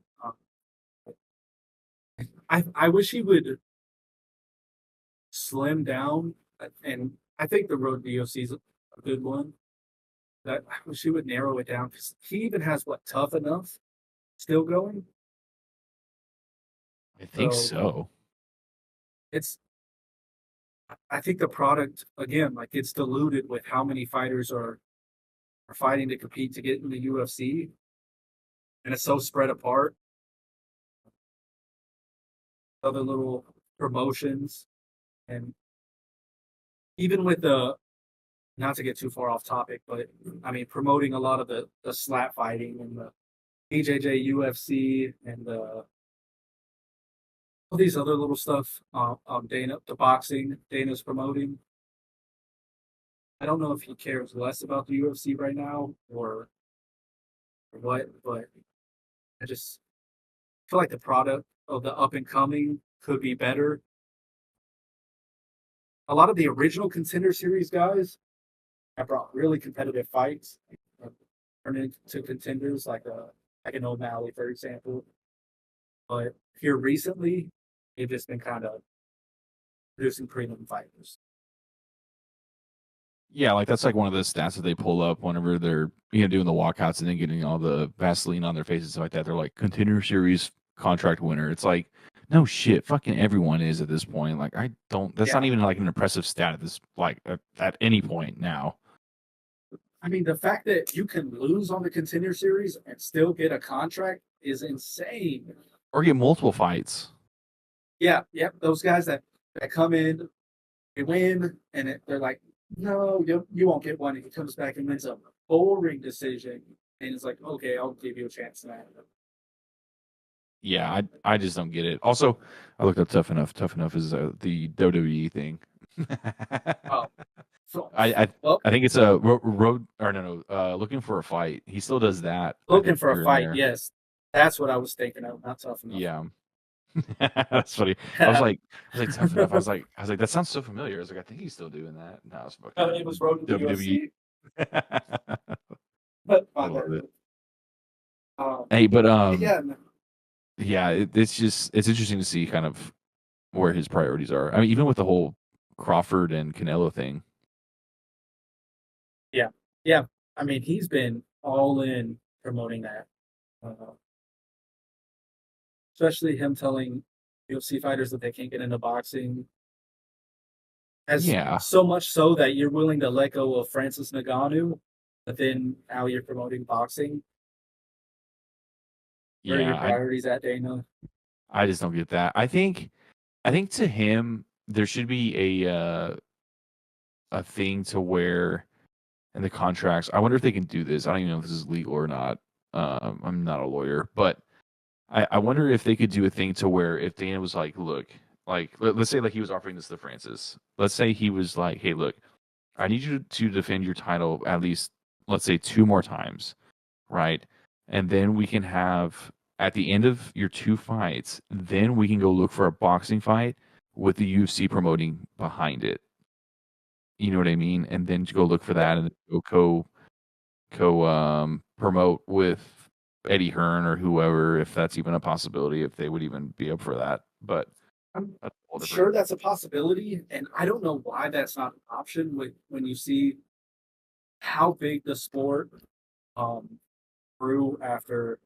I wish he would slim down, and I think the road to UFC is a good one. That I wish he would narrow it down because he even has what tough enough still going. I think So so. it's I think the product again like it's diluted with how many fighters are fighting to compete to get in the UFC, and it's so spread apart. Other little promotions, and even with the not to get too far off topic, but I mean promoting a lot of the slap fighting and the BJJ UFC and all these other little stuff. Dana, the boxing Dana's promoting. I don't know if he cares less about the UFC right now or what, but I just feel like the product of the up and coming could be better. A lot of the original contender series guys have brought really competitive fights, turned into contenders like an O'Malley, for example. But here recently, they've just been kind of producing premium fighters. Yeah, like that's like one of the stats that they pull up whenever they're doing the walkouts and then getting all the Vaseline on their faces and stuff like that. They're like contender series contract winner. It's like no shit, fucking everyone is at this point. Like I don't. That's not Yeah, even like an impressive stat at this like at any point now. I mean the fact that you can lose on the contender series and still get a contract is insane. Or get multiple fights. Yeah, yep. Those guys that come in, they win, and they're like, no, you won't get one. And he comes back and wins a boring decision, and it's like, okay, I'll give you a chance now. Yeah, I just don't get it. Also, I looked up tough enough. Tough enough is the WWE thing. Oh, so I I well, I think it's a road or no looking for a fight. He still does that. I looking think for a here and fight, there. yes, that's what I was thinking of. Not tough enough. Yeah. That's funny. I was like tough enough. I was like that sounds so familiar. I was like I think he's still doing that. No, it's It fucking was road to the WWE. UFC, but I my love bad. it. Um, Hey, but yeah, yeah, it's just it's interesting to see kind of where his priorities are. I mean, even with the whole Crawford and Canelo thing. yeah, yeah. I mean, he's been all in promoting that, uh, especially him telling UFC fighters that they can't get into boxing. As Yeah, so much so that you're willing to let go of Francis Ngannou, but then now you're promoting boxing. Where are your yeah. priorities at, Dana? I just don't get that. I think to him there should be a thing to where in the contracts. I wonder if they can do this. I don't even know if this is legal or not. I'm not a lawyer, but I wonder if they could do a thing to where if Dana was like, look, like let's say like he was offering this to Francis. Let's say he was like, hey, look, I need you to defend your title at least, let's say 2 more times, right? And then we can have at the end of your 2 fights, then we can go look for a boxing fight with the UFC promoting behind it. You know what I mean? And then to go look for Yeah, that and go co promote with Eddie Hearn or whoever, if that's even a possibility, if they would even be up for that. But I'm that's all different. sure that's a possibility, and I don't know why that's not an option when you see how big the sport um, grew after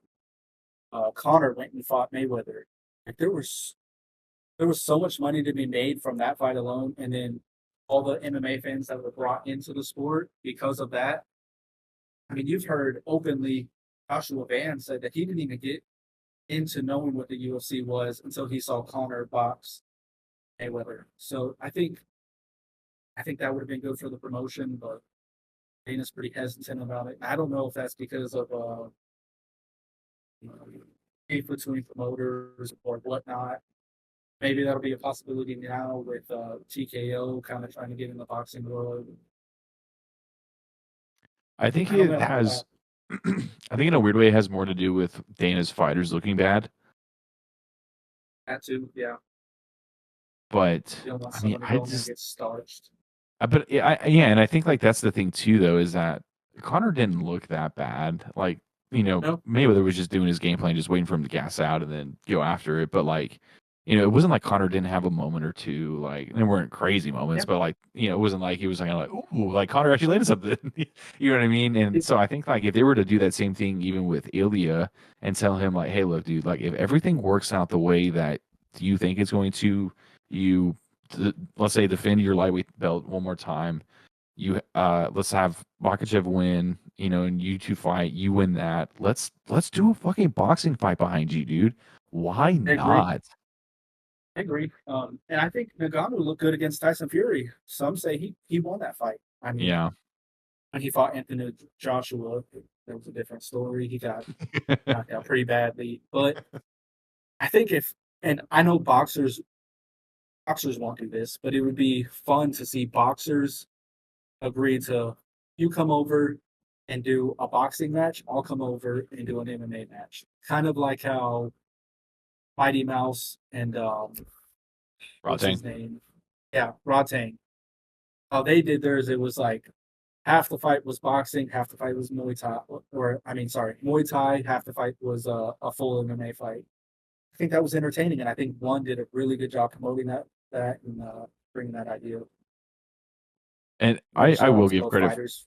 Connor went and fought Mayweather. Like there was so much money to be made from that fight alone, and then all the MMA fans that were brought into the sport because of that. I mean, you've heard openly Joshua Van said that he didn't even get into knowing what the UFC was until he saw Connor box Mayweather. So I think that would have been good for the promotion, but Dana's pretty hesitant about it. I don't know if that's because of you know, beef between promoters or whatnot. maybe that'll be a possibility now with TKO kind of trying to get in the boxing world. I think I don't it know. has I think in a weird way it has more to do with Dana's fighters looking bad, That too, yeah. but You don't want I mean, someone to go in there and get starched. but yeah, and I think like that's the thing too, though, is that Connor didn't look that bad. Like, No, Mayweather was just doing his game plan, just waiting for him to gas out and then go after it. But like, it wasn't like Connor didn't have a moment or two. Like, there weren't crazy moments, yeah, but like, it wasn't like he was like, ooh, like Connor actually landed something. You know what I mean? And so I think like if they were to do that same thing even with Ilya and tell him like, hey, look, dude, like if everything works out the way that you think it's going to, you let's say defend your lightweight belt one more time. Let's have Makachev win, and you two fight, you win that. Let's do a fucking boxing fight behind you, dude. Why I agree. not? I agree. And I think Nagano looked good against Tyson Fury. Some say he won that fight. I mean, Yeah. when he fought Anthony Joshua, there was a different story. He got knocked out pretty badly. But I think if and I know boxers won't do this, but it would be fun to see boxers agree to you come over and do a boxing match, I'll come over and do an MMA match. Kind of like how Mighty Mouse and what's Rotang. his name? Yeah, Rotang. How they did theirs, it was like half the fight was boxing, half the fight was Muay Thai, or I mean, sorry, Muay Thai. Half the fight was a full MMA fight. I think that was entertaining, and I think one did a really good job promoting that and bringing that idea. And I Shout out will to give both credit. fighters.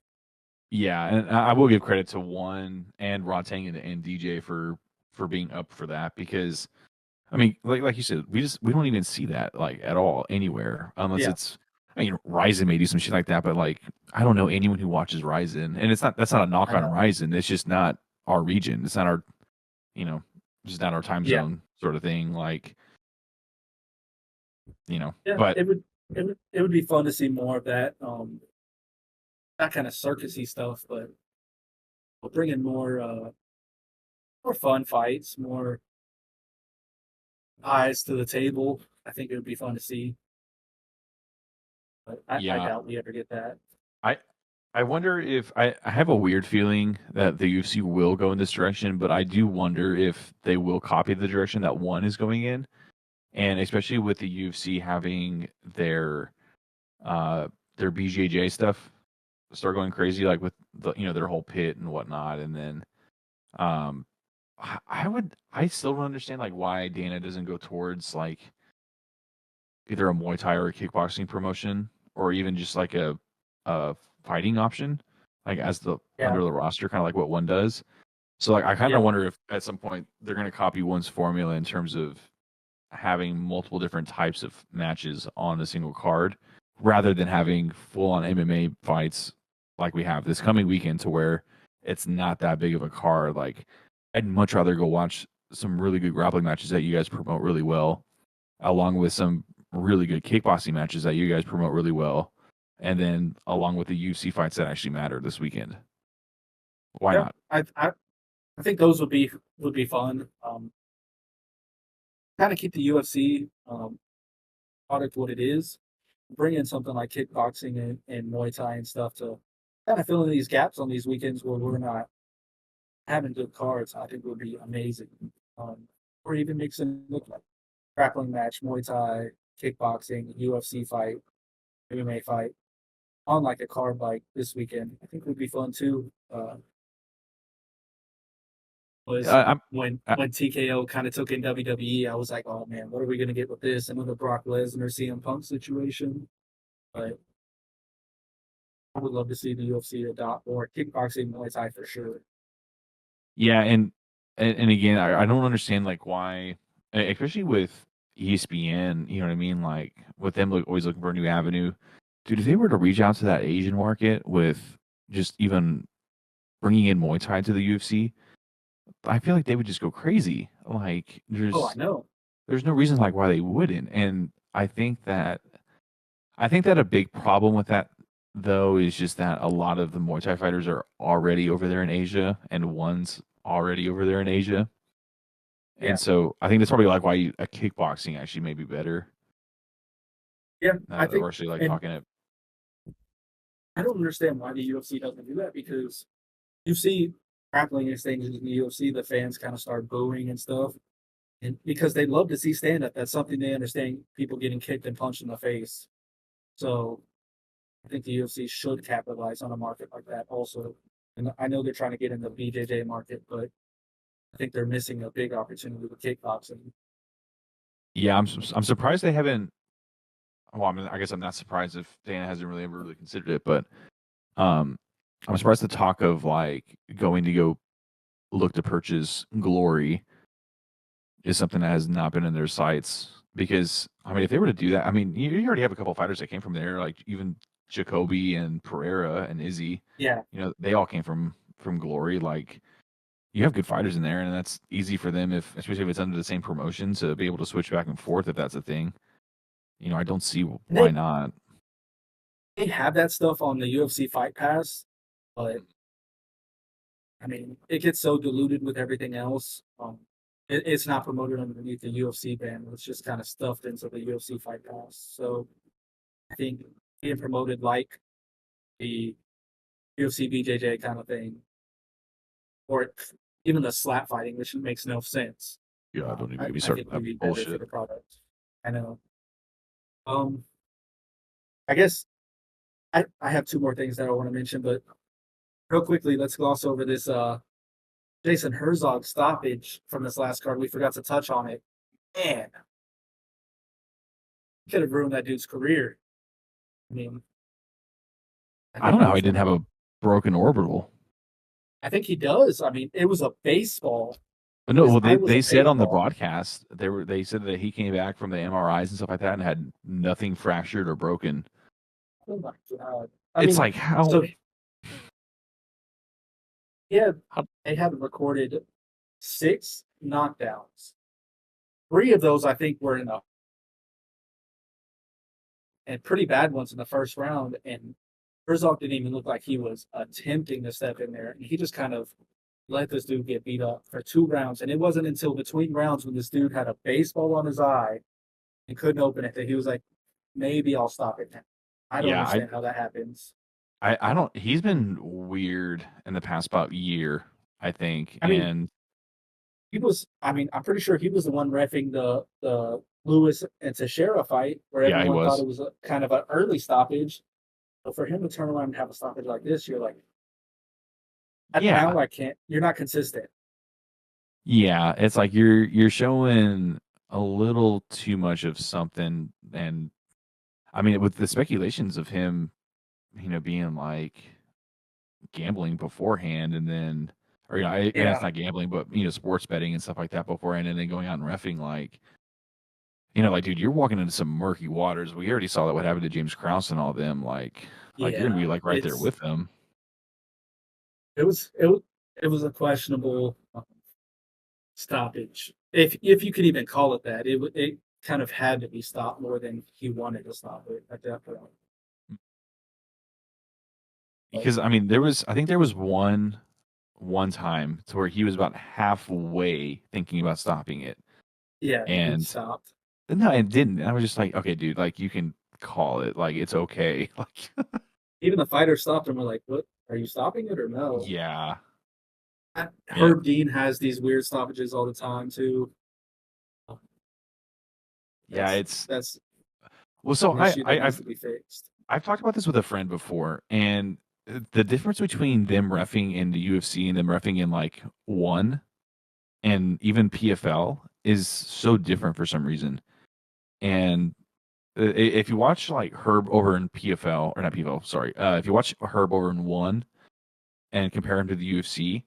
Yeah, and I will give credit to one and Rotang and DJ for being up for that because I mean, like you said, we don't even see that like at all anywhere unless Yeah, it's. I mean, Ryzen may do some shit like that, but like I don't know anyone who watches Ryzen, and that's not a knock I on know. Ryzen. It's just not our region. It's not our you know, just not our time Yeah, zone sort of thing. Like yeah. but It would be fun to see more of that. Not kind of circusy stuff, but we'll bring in more fun fights, more eyes to the table. I think it would be fun to see, but I yeah, doubt we ever get that. I I wonder if I have a weird feeling that the UFC will go in this direction, but I do wonder if they will copy the direction that one is going in, and especially with the UFC having uh their BJJ stuff start going crazy, like with their whole pit and whatnot, and then um I still don't understand like why Dana doesn't go towards like either a Muay Thai or a kickboxing promotion, or even just like a fighting option, like as the Yeah, under the roster, kind of like what one does. So like I kind of yeah, wonder if at some point they're going to copy one's formula in terms of having multiple different types of matches on a single card, rather than having full on MMA fights like we have this coming weekend, to where it's not that big of a card. Like I'd much rather go watch some really good grappling matches that you guys promote really well, along with some really good kickboxing matches that you guys promote really well, and then along with the UFC fights that actually matter this weekend. Why yeah. not? I think those would be fun. Kind of keep the UFC product what it is. Bring in something like kickboxing and Muay Thai and stuff to kind of fill in these gaps on these weekends where we're not having good cards. I think would be amazing. Or even mixing look like grappling match, Muay Thai, kickboxing, UFC fight, MMA fight on like a card like this weekend. I think would be fun too. Was I, I'm when I, when TKO kind of took in WWE, I was like, oh man, what are we gonna get with this? Another Brock Lesnar CM Punk situation. But I would love to see the UFC adopt more kickboxing, Muay Thai for sure. yeah, and again, I don't understand like why, especially with ESPN. You know what I mean? Like with them always looking for a new avenue. Dude, if they were to reach out to that Asian market with just even bringing in Muay Thai to the UFC, I feel like they would just go crazy. Like Oh, I know. there's no reason like why they wouldn't. And I think that a big problem with that though is just that a lot of the Muay Thai fighters are already over there in Asia, and one's already over there in Asia. And Yeah, so I think that's probably like why a kickboxing actually may be better. yeah. I Now that think, we're actually like and talking it. I don't understand why the UFC doesn't do that because you see grappling exchanges in the UFC, the fans kind of start booing and stuff, and because they love to see stand up. That's something they understand. People getting kicked and punched in the face. So I think the UFC should capitalize on a market like that also. And I know they're trying to get in the BJJ market, but I think they're missing a big opportunity with kickboxing. Yeah, I'm surprised they haven't. Well, I mean, I guess I'm not surprised if Dana hasn't really ever really considered it, but um, I'm surprised the talk of like going to go look to purchase Glory is something that has not been in their sights. Because I mean, if they were to do that, I mean, you already have a couple fighters that came from there, like even Jacoby and Pereira and Izzy. Yeah, They all came from Glory. Like you have good fighters in there, and that's easy for them if, especially if it's under the same promotion, to be able to switch back and forth if that's a thing. I don't see and why not. they have that stuff on the UFC Fight Pass, but I mean, it gets so diluted with everything else. It's not promoted underneath the UFC banner. It's just kind of stuffed into the UFC Fight Pass. So I think being promoted like the UFC BJJ kind of thing, or even the slap fighting, which makes no sense. Yeah, don't even get me I started think on would that be better for bullshit. the product. I know. Um, I guess I have two more things that I want to mention, but real quickly, let's gloss over this Jason Herzog stoppage from this last card. We forgot to touch on it. Man, could have ruined that dude's career. I mean, I I think don't know he how he was one didn't of have the. a broken orbital. I think he does. I mean, it was a baseball. But no, His well eye was a they said on the baseball. broadcast they said that he came back from the MRIs and stuff like that and had nothing fractured or broken. Oh my god! I It's mean, like how, so yeah, how they had recorded 6 knockdowns. Three of those, I think, were in a and pretty bad ones in the first round. And Herzog didn't even look like he was attempting to step in there. And he just kind of let this dude get beat up for 2 rounds. And it wasn't until between rounds when this dude had a baseball on his eye and couldn't open it that he was like, maybe I'll stop it now. I don't yeah, understand how that happens. I don't, he's been weird in the past about year, I think. I mean, And he was, I mean, I'm pretty sure he was the one refing the Lewis and Teixeira fight where yeah, he everyone thought was. it was a kind of an early stoppage. But for him to turn around and have a stoppage like this, you're like, now Yeah. I can't. You're not consistent. Yeah, it's like you're showing a little too much of something. And I mean, with the speculations of him, being like gambling beforehand, and then, or and it's Yeah, not gambling, but sports betting and stuff like that beforehand, and then going out and reffing, like, like, dude, you're walking into some murky waters. We already saw that what happened to James Krause and all them. Like you're gonna be yeah. like right there It's with them. it was it was it was a questionable stoppage, if you could even call it that. It kind of had to be stopped more than he wanted to stop it at that point. But Because I mean, I think there was one time to where he was about halfway thinking about stopping it, yeah, and he and stopped. no, it didn't. And I was just like, okay, dude, like you can call it, like it's okay. Like, Even the fighter stopped and we're like, "What? Are you stopping it or no?" yeah, yeah, Herb Dean has these weird stoppages all the time too. yeah. That's It's that's well, so an issue that needs to be fixed. I've talked about this with a friend before, and the difference between them reffing in the UFC and them reffing in like one and even PFL is so different for some reason. And if you watch like Herb over in PFL, or not PFL, sorry, if you watch Herb over in one and compare him to the UFC,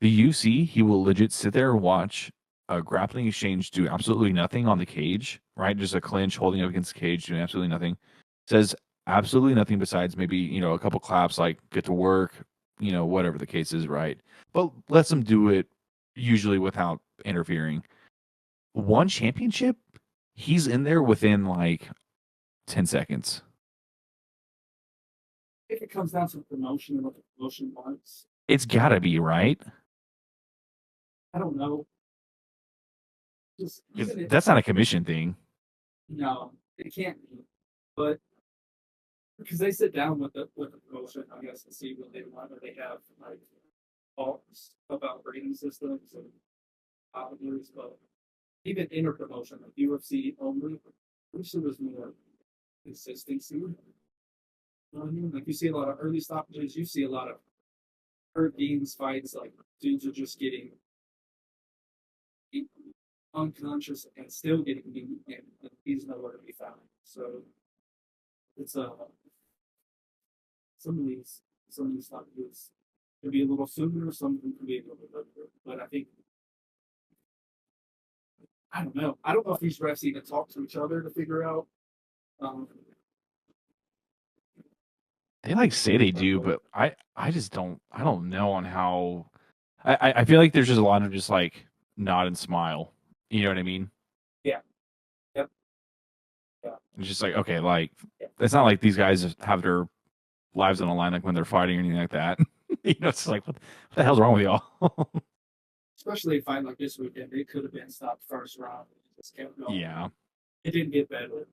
he will legit sit there and watch a grappling exchange do absolutely nothing on the cage, right? Just a clinch holding up against the cage, doing absolutely nothing. Says absolutely nothing besides maybe, a couple claps, like get to work, whatever the case is, right? But lets them do it usually without interfering. One championship, he's in there within like 10 seconds. I think it comes down to promotion and what the promotion wants. It's gotta be, right? I don't know. Just Because even it, that's not a commission thing. no, it can't be. But because they sit down with the promotion, I guess, to see what they want, or they have like talks about rating systems and others, but even inter promotion, like UFC only, I wish there was more consistency. You know what I mean? Like you see a lot of early stoppages, you see a lot of hurt games fights, like dudes are just getting unconscious and still getting beat, and he's nowhere to be found. So it's some of these stoppages could be a little sooner, some of them could be a little bit later. But I think I don't know. I don't know if these refs even talk to each other to figure out. Um, They like say they do, but I just don't. I don't know on how. I feel like there's just a lot of just like nod and smile. You know what I mean? yeah, yep, yeah, It's just like okay, like it's not like these guys have their lives on the line like when they're fighting or anything like that. It's like what the hell's wrong with y'all? especially a fight like this weekend, it could have been stopped first round. It just kept going. Yeah, It didn't get better.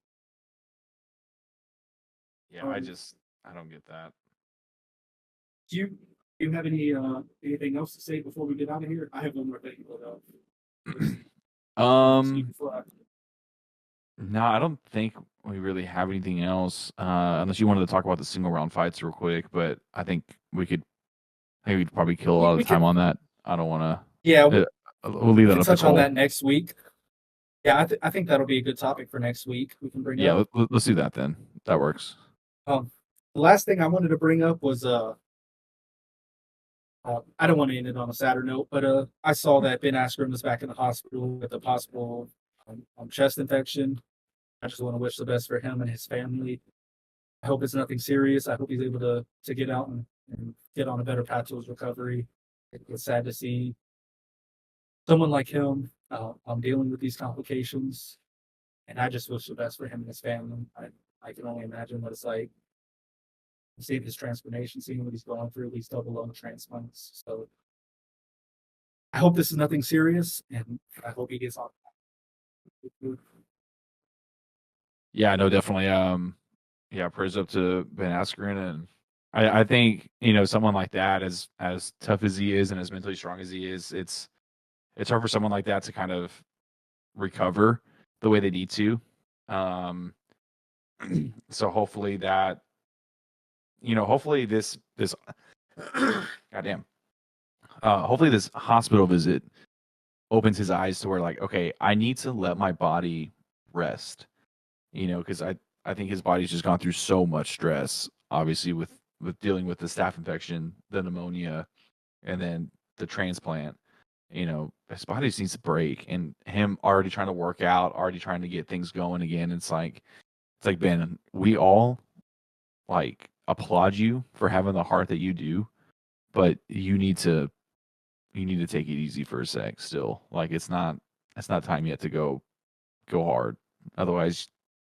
yeah. Um, I don't get that. do you have anything else to say before we get out of here? I have one more thing, but just wanted to see um, before I. no, I don't think we really have anything else. Unless you wanted to talk about the single round fights real quick, but I think we could. I think we'd probably kill a lot of We the time could, on that. I don't want yeah, to. We'll leave we that can up to touch on Cole. that next week. Yeah, I think that'll be a good topic for next week. We can bring Yeah, up. let's do that then. That works. The last thing I wanted to bring up was I don't want to end it on a sadder note, but I saw that Ben Askren was back in the hospital with a possible chest infection. I just want to wish the best for him and his family. I hope it's nothing serious. I hope he's able to get out and get on a better path to his recovery. It's sad to see someone like him dealing with these complications, and I just wish the best for him and his family. I can only imagine what it's like seeing his transformation, seeing what he's going through, these double lung transplants. So I hope this is nothing serious, and I hope he gets on. Yeah, no, definitely. Yeah, prayers up to Ben Askren, and I think someone like that, as tough as he is and as mentally strong as he is, it's hard for someone like that to kind of recover the way they need to. Um, so hopefully that hopefully this goddamn hopefully this hospital visit opens his eyes to where like okay, I need to let my body rest. Because I think his body's just gone through so much stress, obviously with dealing with the staph infection, the pneumonia, and then the transplant. His body just needs to break, and him already trying to work out, already trying to get things going again. It's like Ben, we all like applaud you for having the heart that you do, but you need to take it easy for a sec. Still, like it's not time yet to go hard. Otherwise,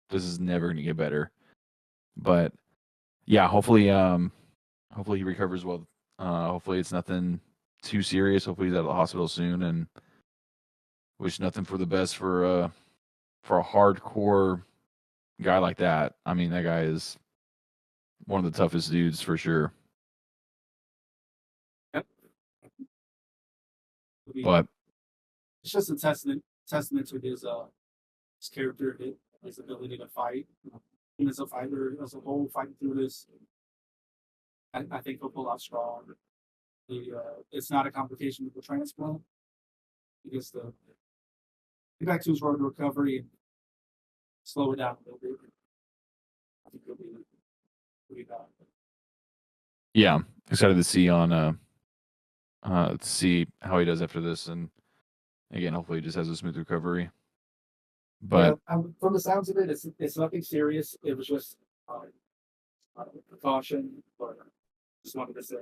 this is never going to get better. But yeah, hopefully he recovers well. Hopefully it's nothing too serious. Hopefully he's out of the hospital soon, and wish nothing for the best for a hardcore guy like that. I mean, that guy is one of the toughest dudes for sure. Yep. But It's just a testament to his character, his ability to fight. Him as a fighter, as a whole, fighting through this, I think he'll pull out strong. It's not a complication with the transplant. He gets to get back to his road to recovery and slow it down a little bit. I think he'll be back. yeah, excited to see to see how he does after this, and again, hopefully he just has a smooth recovery. Yeah, But from the sounds of it, it's nothing serious. It was just precaution, but just wanted to say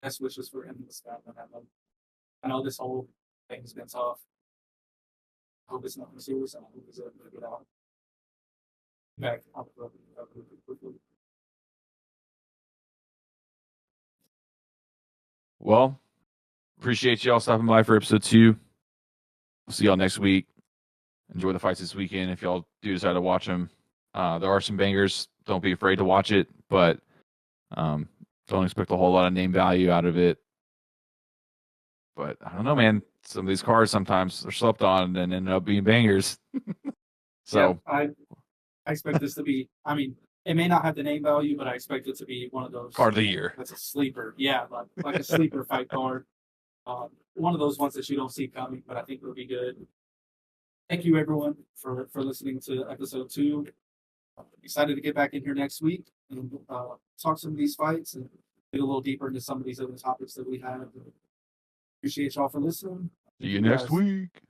best wishes for him and his family. I know this whole thing's been tough. I hope it's nothing serious, and I hope he's able to get out back on the road quickly. well, appreciate y'all stopping by for episode 2. We'll see y'all next week. Enjoy the fights this weekend if y'all do decide to watch them. There are some bangers. Don't be afraid to watch it, but um, don't expect a whole lot of name value out of it. But I don't know, man. Some of these cards sometimes are slept on and end up being bangers. Yeah, So I expect this to be. I mean, it may not have the name value, but I expect it to be one of those. card of the year. That's a sleeper. Yeah, like a sleeper fight card. One of those ones that you don't see coming, but I think will be good. Thank you, everyone, for listening to episode 2. Excited to get back in here next week and talk some of these fights and get a little deeper into some of these other topics that we have. Appreciate y'all for listening. See Thank you you next guys. week.